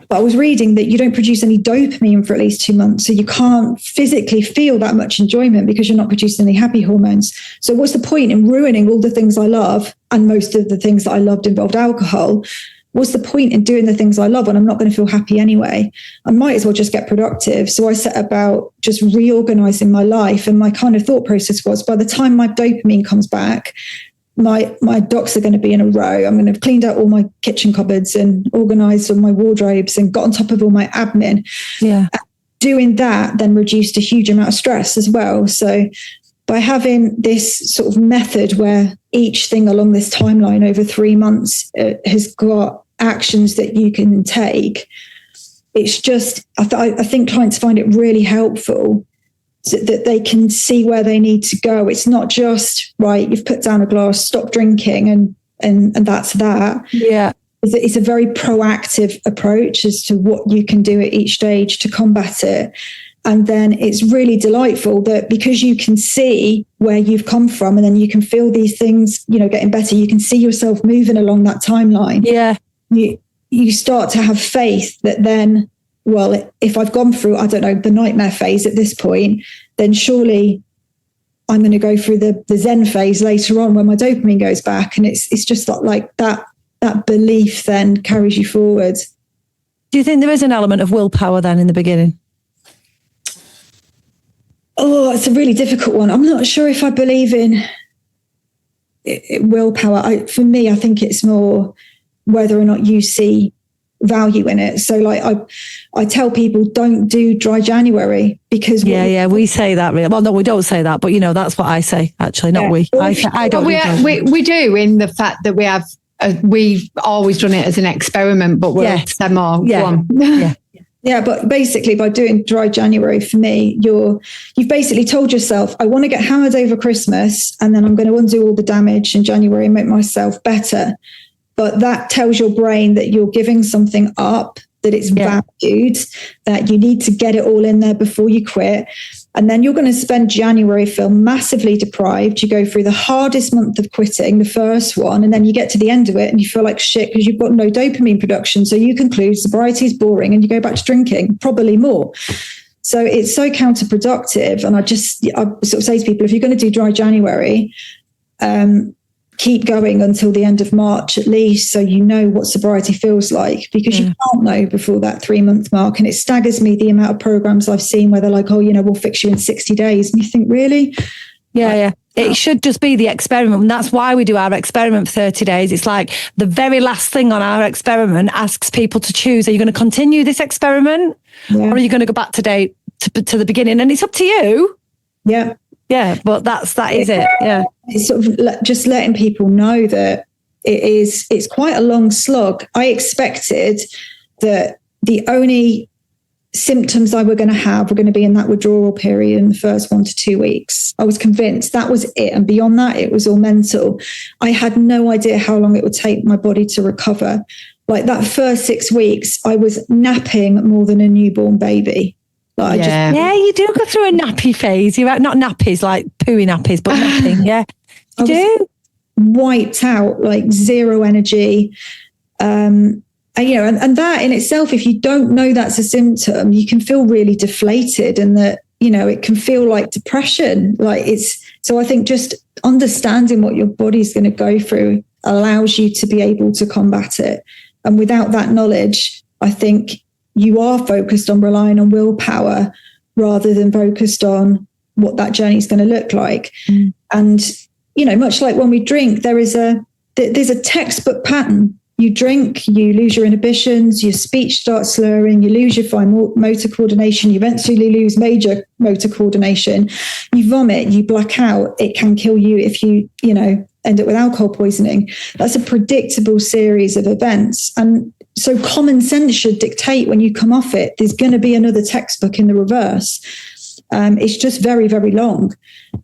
But I was reading that you don't produce any dopamine for at least 2 months. So you can't physically feel that much enjoyment because you're not producing any happy hormones. So what's the point in ruining all the things I love? And most of the things that I loved involved alcohol. What's the point in doing the things I love when I'm not going to feel happy anyway? I might as well just get productive. So I set about just reorganizing my life. And my kind of thought process was, by the time my dopamine comes back, my docs are going to be in a row. I'm going to have cleaned out all my kitchen cupboards and organized all my wardrobes and got on top of all my admin. Yeah. Doing that then reduced a huge amount of stress as well. So by having this sort of method where each thing along this timeline over 3 months has got actions that you can take, it's just, I think clients find it really helpful so that they can see where they need to go. It's not just, right, you've put down a glass, stop drinking and that's that. Yeah. It's a very proactive approach as to what you can do at each stage to combat it. And then it's really delightful that because you can see where you've come from and then you can feel these things, getting better, you can see yourself moving along that timeline. Yeah. You start to have faith that then, well, if I've gone through, I don't know, the nightmare phase at this point, then surely I'm going to go through the Zen phase later on when my dopamine goes back. And it's just like that belief then carries you forward. Do you think there is an element of willpower then in the beginning? Oh, it's a really difficult one. I'm not sure if I believe in willpower. For me, I think it's more whether or not you see value in it. So like I tell people, don't do dry January because we say that really. Well, no, we don't say that, but that's what I say actually, not we. I don't. We do in the fact that we have we've always done it as an experiment, but we'll say more. Yeah, but basically by doing dry January, for me, you've basically told yourself, I want to get hammered over Christmas and then I'm going to undo all the damage in January and make myself better. But that tells your brain that you're giving something up, that it's valued, that you need to get it all in there before you quit. And then you're going to spend January, feel massively deprived. You go through the hardest month of quitting, the first one, and then you get to the end of it and you feel like shit because you've got no dopamine production. So you conclude sobriety is boring and you go back to drinking, probably more. So it's so counterproductive. And I sort of say to people, if you're going to do dry January, keep going until the end of March at least, so you know what sobriety feels like, because you can't know before that 3-month mark. And it staggers me the amount of programs I've seen where they're like, oh, we'll fix you in 60 days. And you think, really? Yeah. It should just be the experiment. And that's why we do our experiment for 30 days. It's like the very last thing on our experiment asks people to choose, are you going to continue this experiment or are you going to go back to the beginning? And it's up to you. Yeah. Yeah, but that is it. Yeah. It's sort of just letting people know that it's quite a long slog. I expected that the only symptoms I were going to have were going to be in that withdrawal period in the first 1 to 2 weeks. I was convinced that was it. And beyond that, it was all mental. I had no idea how long it would take my body to recover. Like that first 6 weeks, I was napping more than a newborn baby. You do go through a nappy phase. You're not nappies like pooey nappies, but napping. Yeah, you do. Wiped out, like zero energy. And that in itself, if you don't know that's a symptom, you can feel really deflated, and that it can feel like depression. So I think just understanding what your body's going to go through allows you to be able to combat it. And without that knowledge, I think you are focused on relying on willpower rather than focused on what that journey is going to look like. And, much like when we drink, there's a textbook pattern. You drink, you lose your inhibitions, your speech starts slurring, you lose your fine motor coordination, you eventually lose major motor coordination, you vomit, you black out. It can kill you if you, end up with alcohol poisoning. That's a predictable series of events. And so common sense should dictate when you come off it, there's going to be another textbook in the reverse. It's just very, very long.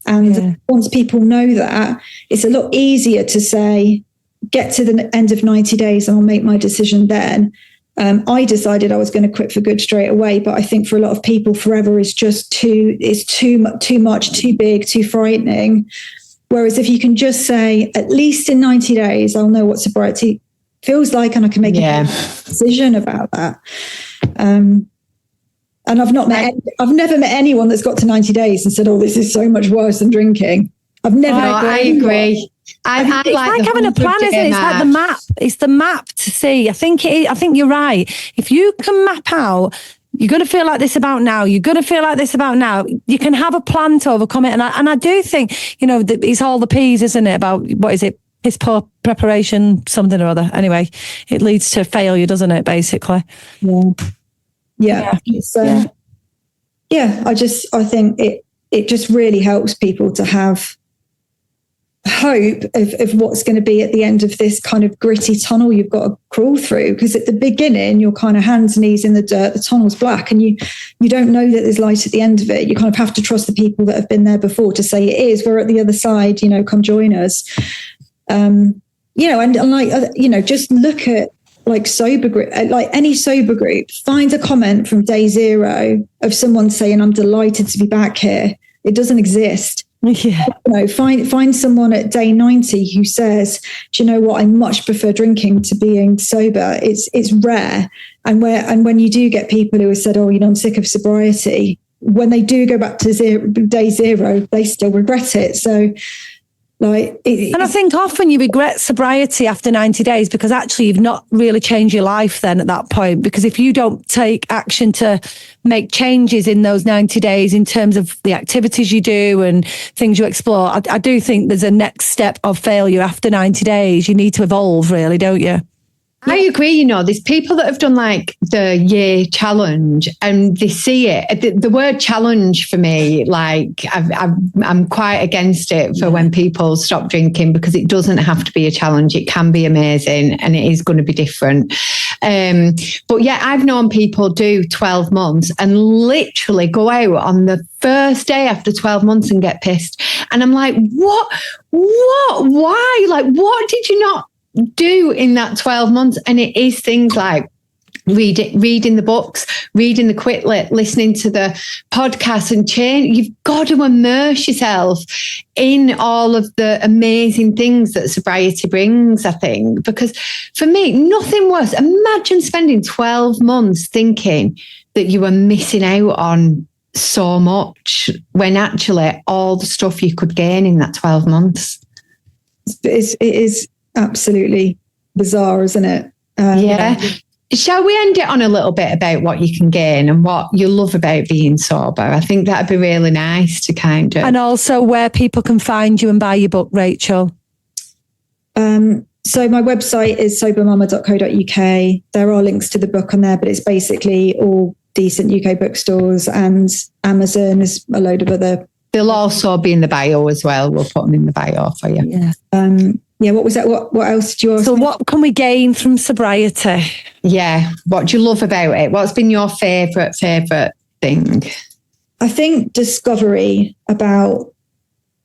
And once people know that, it's a lot easier to say, get to the end of 90 days and I'll make my decision then. I decided I was going to quit for good straight away. But I think for a lot of people, forever is just too much, too big, too frightening. Whereas if you can just say, at least in 90 days, I'll know what sobriety feels like and I can make a decision about that. And I've never met anyone that's got to 90 days and said, oh, this is so much worse than drinking. I've never. I agree. It's like having a plan, isn't it? It's like the map. It's the map to see. I think you're right. If you can map out, you're going to feel like this about now. You're going to feel like this about now. You can have a plan to overcome it. And I do think, it's all the P's, isn't it? About, what is it? Piss poor preparation, something or other. Anyway, it leads to failure, doesn't it? Basically. Yeah. I think it just really helps people to have hope of what's going to be at the end of this kind of gritty tunnel you've got to crawl through. Because at the beginning, you're kind of hands and knees in the dirt, the tunnel's black, and you don't know that there's light at the end of it. You kind of have to trust the people that have been there before to say it is. We're at the other side, come join us. Just look at like sober group, like any sober group, find a comment from day 0 of someone saying, I'm delighted to be back here. It doesn't exist. Yeah. Find someone at day 90 who says, do you know what? I much prefer drinking to being sober. It's rare. And when you do get people who have said, oh, I'm sick of sobriety, when they do go back to day 0, they still regret it. So and I think often you regret sobriety after 90 days because actually you've not really changed your life then at that point. Because if you don't take action to make changes in those 90 days in terms of the activities you do and things you explore, I do think there's a next step of failure after 90 days. You need to evolve, really, don't you? I agree. There's people that have done like the year challenge and they see it. The word challenge for me, like I'm quite against it for when people stop drinking, because it doesn't have to be a challenge. It can be amazing and it is going to be different. But yeah, I've known people do 12 months and literally go out on the first day after 12 months and get pissed. And I'm like, what, why? Like, what did you not do in that 12 months? And it is things like reading the books, reading the Quitlet, listening to the podcast and change. You've got to immerse yourself in all of the amazing things that sobriety brings, I think, because for me, nothing worse. Imagine spending 12 months thinking that you were missing out on so much when actually all the stuff you could gain in that 12 months. It is absolutely bizarre, isn't it? Yeah. Shall we end it on a little bit about what you can gain and what you love about being sober? I think that'd be really nice to kind of... And also where people can find you and buy your book, Rachael. So my website is sobermama.co.uk. There are links to the book on there, but it's basically all decent UK bookstores, and Amazon is a load of other... They'll also be in the bio as well. We'll put them in the bio for you. Yeah. What was that? What else did you ask? So what can we gain from sobriety? Yeah. What do you love about it? What's been your favourite thing? I think discovery about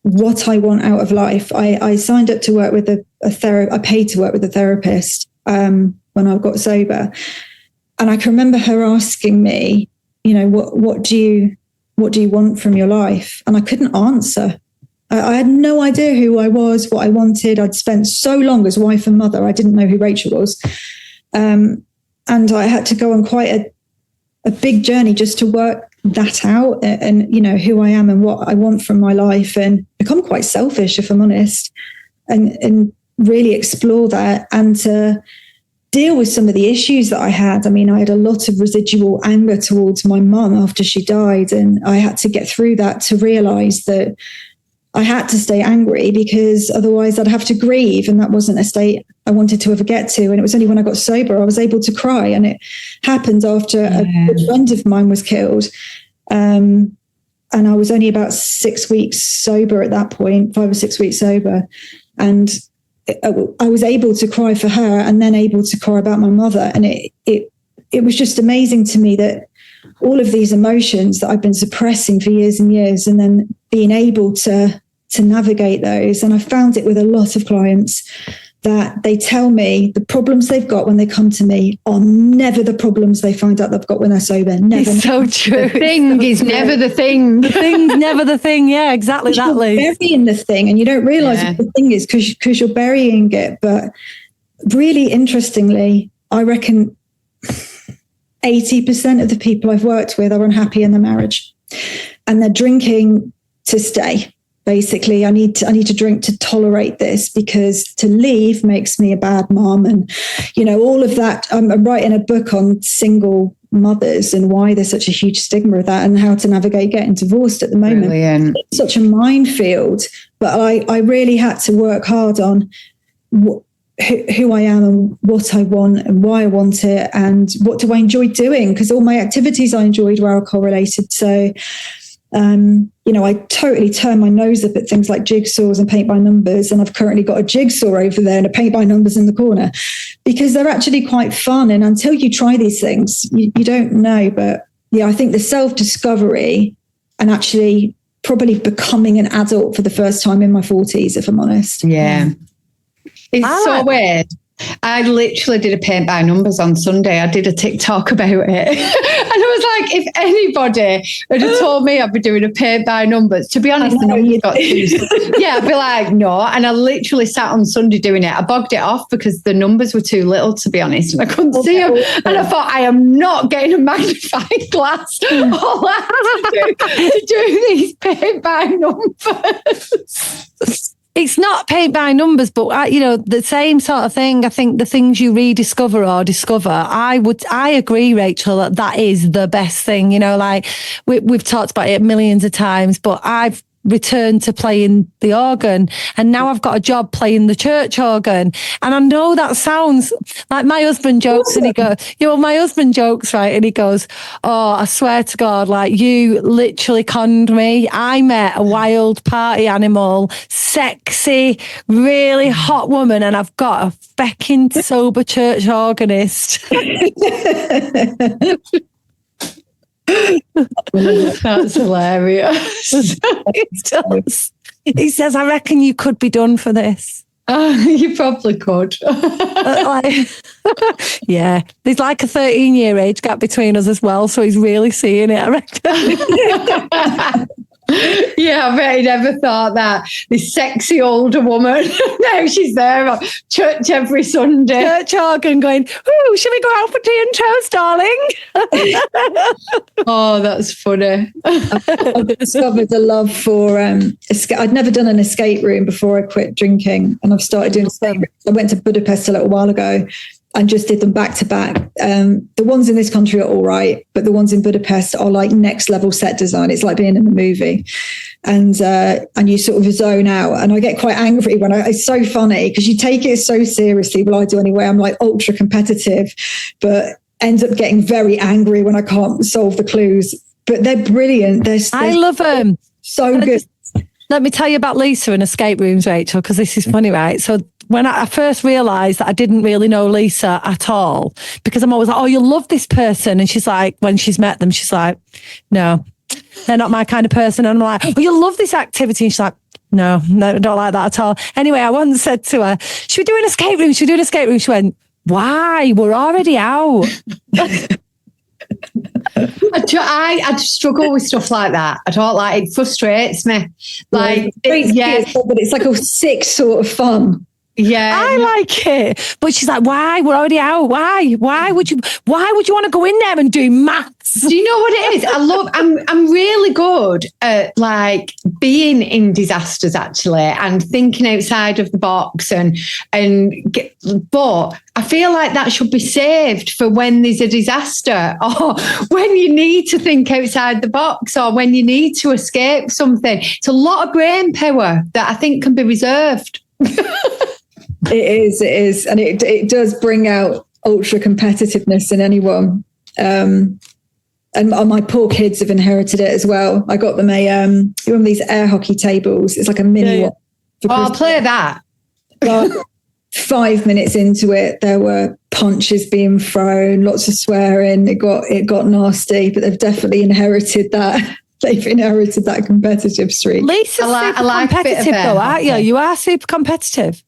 what I want out of life. I signed up to work with a therapist. I paid to work with a therapist when I got sober. And I can remember her asking me, what do you want from your life? And I couldn't answer. I had no idea who I was, what I wanted. I'd spent so long as wife and mother, I didn't know who Rachael was. And I had to go on quite a big journey just to work that out and who I am and what I want from my life, and become quite selfish, if I'm honest, and really explore that and to deal with some of the issues that I had. I mean, I had a lot of residual anger towards my mum after she died, and I had to get through that to realize that I had to stay angry because otherwise I'd have to grieve, and that wasn't a state I wanted to ever get to. And it was only when I got sober I was able to cry, and it happened after a good friend of mine was killed. And I was only about 6 weeks sober at that point, 5 or 6 weeks sober. And I was able to cry for her, and then able to cry about my mother. And it was just amazing to me that all of these emotions that I've been suppressing for years and years, and then being able to navigate those. And I found it with a lot of clients that they tell me the problems they've got when they come to me are never the problems they find out they've got when they're sober. Never. It's so true. The thing is never the thing. The thing's never the thing. Yeah, exactly that, Liz. You're burying the thing, and you don't realise what the thing is because you're burying it. But really interestingly, I reckon 80% of the people I've worked with are unhappy in their marriage, and they're drinking to stay. Basically, I need to drink to tolerate this, because to leave makes me a bad mom, and all of that. I'm writing a book on single mothers and why there's such a huge stigma of that, and how to navigate getting divorced at the moment. Brilliant. It's such a minefield, but I really had to work hard on who I am and what I want and why I want it, and what do I enjoy doing, because all my activities I enjoyed were alcohol related. So I totally turn my nose up at things like jigsaws and paint by numbers, and I've currently got a jigsaw over there and a paint by numbers in the corner, because they're actually quite fun. And until you try these things, you don't know. But yeah, I think the self-discovery and actually probably becoming an adult for the first time in my 40s, if I'm honest. Yeah. It's so weird. I literally did a paint by numbers on Sunday. I did a TikTok about it. And I was like, if anybody had told me I'd be doing a paint by numbers, to be honest, the numbers got too... Yeah, I'd be like, no. And I literally sat on Sunday doing it. I bogged it off because the numbers were too little, to be honest, and I couldn't see them. And I thought, I am not getting a magnifying glass. All I have to do these paint by numbers. It's not paint by numbers, but the same sort of thing. I think the things you rediscover or discover, I agree, Rachael, that is the best thing. We've talked about it millions of times, but I've returned to playing the organ, and now I've got a job playing the church organ. And I know that sounds like my husband jokes, and he goes, my husband jokes, right? And he goes, oh, I swear to God, like, you literally conned me. I met a wild party animal, sexy, really hot woman, and I've got a fecking sober church organist. That's hilarious. He says, I reckon you could be done for this. You probably could. Yeah, there's like a 13-year age gap between us as well, so he's really seeing it, I reckon. Yeah, I bet he never thought that. This sexy older woman, now she's there at church every Sunday. Church organ going, ooh, should we go out for tea and toast, darling? Oh, that's funny. I've discovered a love for I'd never done an escape room before I quit drinking, and I've started doing escape rooms. I went to Budapest a little while ago and just did them back to back. The ones in this country are all right, but the ones in Budapest are like next level set design. It's like being in a movie, and you sort of zone out. And I get quite angry when it's so funny because you take it so seriously. Well, I do anyway. I'm like ultra competitive, but ends up getting very angry when I can't solve the clues. But they're brilliant. I love them. So good. Let me tell you about Lisa and escape rooms, Rachel, because this is funny, right? So when I first realised that I didn't really know Lisa at all, because I'm always like, oh, you'll love this person. And she's like, when she's met them, she's like, no, they're not my kind of person. And I'm like, oh, you'll love this activity. And she's like, no, I don't like that at all. Anyway, I once said to her, should we do an escape room? Should we do an escape room? She went, why? We're already out. I struggle with stuff like that. I don't like it. Frustrates me. Like, but it's like a sick sort of fun. Yeah, I like it. But she's like, why? We're already out. Why would you want to go in there and do maths? Do you know what it is? I'm really good at like being in disasters actually, and thinking outside of the box but I feel like that should be saved for when there's a disaster, or when you need to think outside the box, or when you need to escape something. It's a lot of brain power that I think can be reserved. It is. And it does bring out ultra competitiveness in anyone. And my poor kids have inherited it as well. I got them one of these air hockey tables. It's like a mini one. I'll play that. 5 minutes into it, there were punches being thrown, lots of swearing. It got nasty, but they've definitely inherited that. They've inherited that competitive streak. Lisa's super competitive though, aren't you? You are super competitive.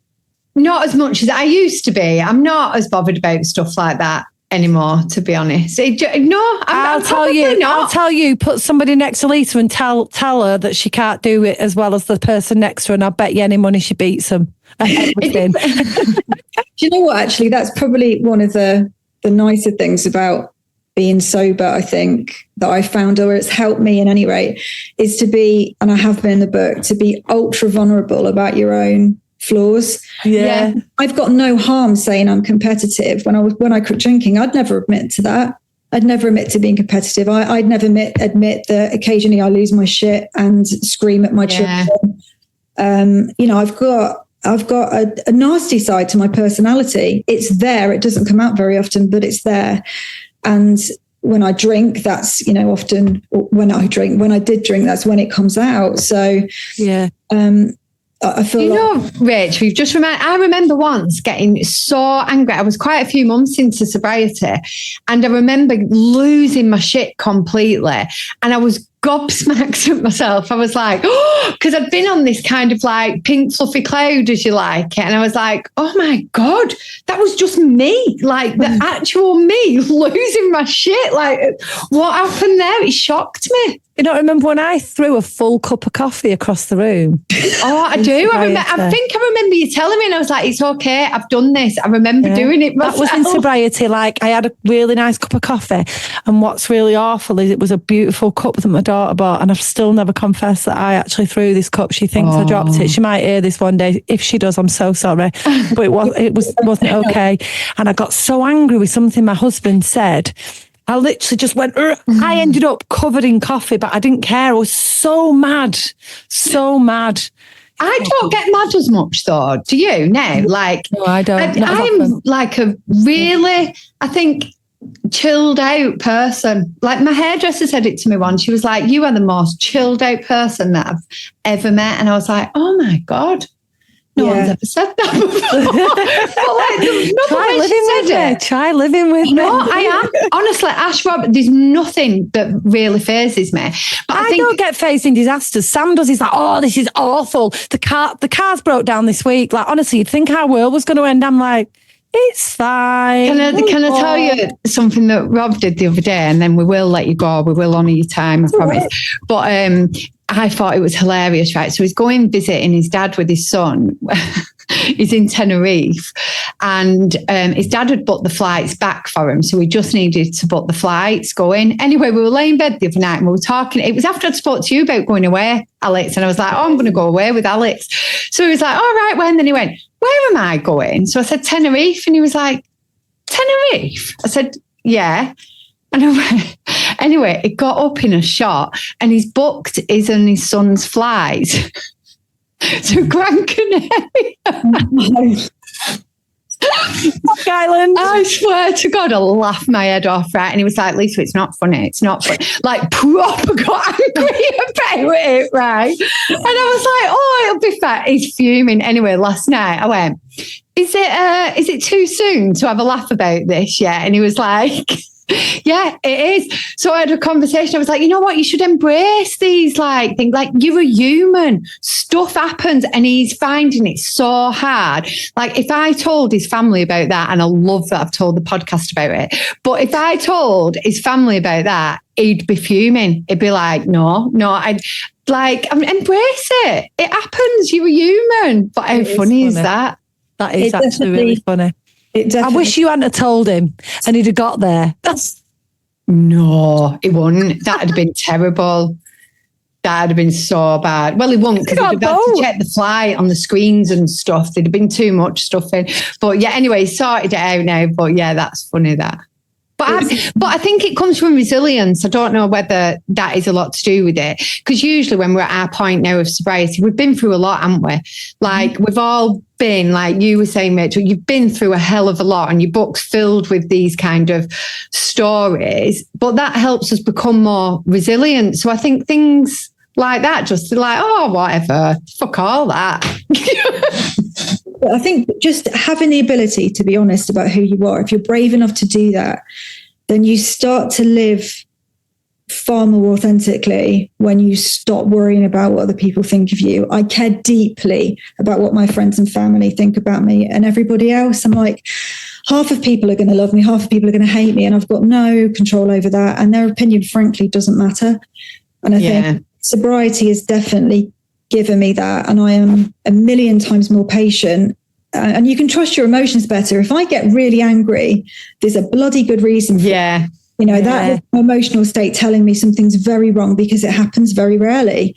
Not as much as I used to be. I'm not as bothered about stuff like that anymore, to be honest. I'll tell you, put somebody next to Lisa and tell her that she can't do it as well as the person next to her, and I'll bet you any money she beats them at everything. Do you know what? Actually, that's probably one of the nicer things about being sober, I think, that I found, or it's helped me in any rate, is to be, and I have been in the book, to be ultra vulnerable about your own flaws. Yeah. I've got no harm saying I'm competitive. When I quit drinking, I'd never admit to that. I'd never admit to being competitive. I'd never admit that occasionally I lose my shit and scream at my children. I've got a nasty side to my personality. It's there. It doesn't come out very often, but it's there. And when I drink, that's, often when I did drink, that's when it comes out. So, yeah. I feel Rach, we've just I remember once getting so angry. I was quite a few months into sobriety, and I remember losing my shit completely. And I was gobsmacked at myself. I was like, because I'd been on this kind of like pink fluffy cloud, as you like it. And I was like, oh my God, that was just me. Like the actual me losing my shit. Like what happened there? It shocked me. You don't remember when I threw a full cup of coffee across the room? Oh, I do. I think I remember you telling me, and I was like, it's okay, I've done this. I remember doing it myself. That was in sobriety. Like I had a really nice cup of coffee, and what's really awful is it was a beautiful cup that my daughter bought, and I've still never confessed that I actually threw this cup. She thinks I dropped it. She might hear this one day. If she does, I'm so sorry. But it wasn't okay. And I got so angry with something my husband said. I literally just went, I ended up covered in coffee, but I didn't care. I was so mad. I don't get mad as much though. Do you now? Like, no, I don't. I'm like a really, I think, chilled out person. Like my hairdresser said it to me once. She was like, you are the most chilled out person that I've ever met. And I was like, oh my God. No one's ever said that before. But like, Try living with me. No, I am. Honestly, Ash Rob, there's nothing that really phases me. But I think, don't get phased in disasters. Sam does. He's like, oh, this is awful. The car's broke down this week. Like, honestly, you'd think our world was going to end. I'm like, it's fine. Can I tell you something that Rob did the other day? And then we will let you go. We will honour your time, I promise. Right. But I thought it was hilarious, right? So he's going visiting his dad with his son. He's in Tenerife, and his dad had booked the flights back for him, so we just needed to book the flights going. Anyway, we were laying in bed the other night and we were talking. It was after I'd spoke to you about going away, Alex, and I was like, oh, I'm going to go away with Alex. So he was like, all right, when? Then he went, where am I going? So I said, Tenerife. And he was like, Tenerife? I said, yeah. And I went, anyway, it got up in a shot and he's booked his and his son's flight to Gran Canaria. Island. I swear to God, I laughed my head off, right? And he was like, Lisa, it's not funny. It's not funny. Like, proper got angry about it, right? And I was like, oh, it'll be fine. He's fuming. Anyway, last night I went, is it too soon to have a laugh about this yet? And he was like, yeah, it is. So I had a conversation. I was like, you know what? You should embrace these like things. Like, you're a human. Stuff happens, and he's finding it so hard. Like, if I told his family about that, and I love that I've told the podcast about it, but if I told his family about that, he'd be fuming. He'd be like, no, I'd like, embrace it. It happens. You're a human. But how funny is that? That is actually really funny. I wish you hadn't have told him and he'd have got there. No, it wouldn't. That'd have been terrible. That'd have been so bad. Well, it wouldn't, because he'd have had to check the flight on the screens and stuff. There'd have been too much stuff in. But yeah, anyway, he sorted it out now. But yeah, that's funny, that. But I think it comes from resilience. I don't know whether that is a lot to do with it. Because usually when we're at our point now of sobriety, we've been through a lot, haven't we? Like, we've all been, like you were saying, Rachel, you've been through a hell of a lot, and your book's filled with these kind of stories. But that helps us become more resilient. So I think things like that, just like, oh, whatever, fuck all that. I think just having the ability to be honest about who you are, if you're brave enough to do that, then you start to live far more authentically when you stop worrying about what other people think of you. I care deeply about what my friends and family think about me and everybody else. I'm like, half of people are going to love me, half of people are going to hate me, and I've got no control over that. And their opinion, frankly, doesn't matter. And I think sobriety has definitely given me that, and I am a million times more patient, and you can trust your emotions better. If I get really angry, there's a bloody good reason for it. You know, that is my emotional state telling me something's very wrong, because it happens very rarely.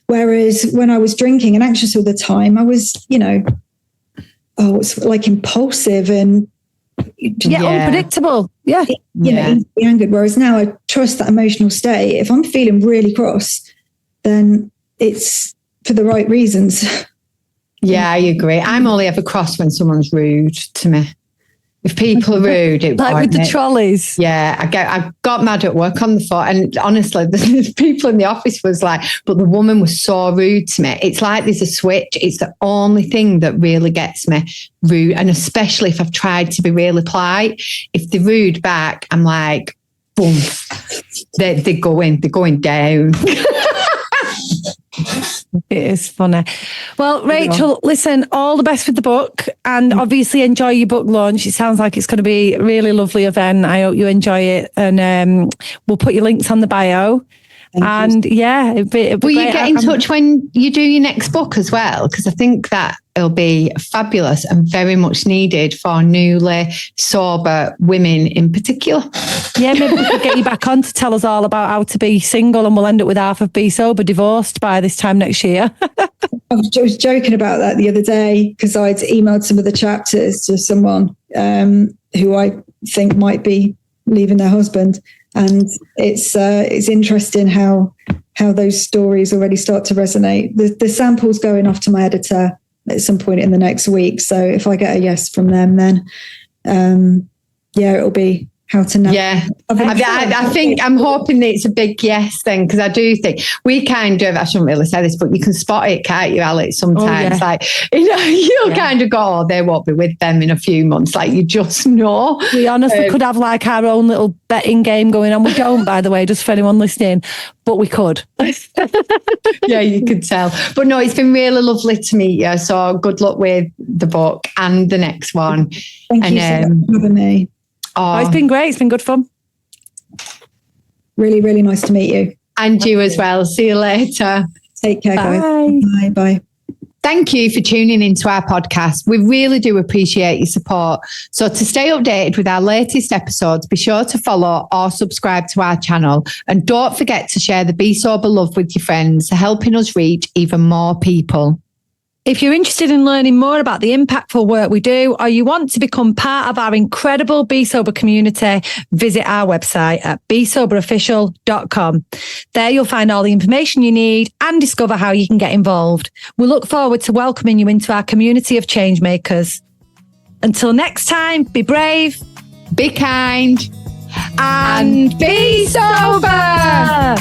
Whereas when I was drinking and anxious all the time, I was, it's like impulsive and unpredictable. Easily angered. Whereas now I trust that emotional state. If I'm feeling really cross, then it's for the right reasons. Yeah, I agree. I'm only ever cross when someone's rude to me. If people are rude, it like with the trolleys. Yeah, I got mad at work on the phone, and honestly, the people in the office was like, but the woman was so rude to me. It's like there's a switch. It's the only thing that really gets me rude, and especially if I've tried to be really polite. If they're rude back, I'm like, boom, they're going down. It is funny. Well, Rachel, listen, all the best with the book, and obviously enjoy your book launch. It sounds like it's going to be a really lovely event. I hope you enjoy it, and we'll put your links on the bio. Thank you. Yeah, it'd be will you get in touch when you do your next book as well? Because I think that it'll be fabulous and very much needed for newly sober women in particular. Yeah, maybe we could get you back on to tell us all about how to be single, and we'll end up with half of Be Sober divorced by this time next year. I was joking about that the other day, because I'd emailed some of the chapters to someone who I think might be leaving their husband. And it's interesting how those stories already start to resonate. The sample's going off to my editor at some point in the next week. So if I get a yes from them, then it'll be how to navigate. Yeah, I think I'm hoping that it's a big yes then, because I do think we kind of, I shouldn't really say this, but you can spot it, can't you, Alex? Sometimes, like, you'll kind of go, oh, they won't be with them in a few months. Like, you just know. We honestly could have like our own little betting game going on. We don't, by the way, just for anyone listening, but we could. Yeah, you could tell. But no, it's been really lovely to meet you. So good luck with the book and the next one. Thank you so much for having me. Oh, it's been great. It's been good fun. Really, really nice to meet you. And you as well. See you later. Take care, guys. Bye. Bye. Thank you for tuning into our podcast. We really do appreciate your support. So to stay updated with our latest episodes, be sure to follow or subscribe to our channel. And don't forget to share the Be Sober love with your friends, helping us reach even more people. If you're interested in learning more about the impactful work we do, or you want to become part of our incredible Be Sober community, visit our website at besoberofficial.com. There you'll find all the information you need and discover how you can get involved. We look forward to welcoming you into our community of change makers. Until next time, be brave, be kind, and be sober!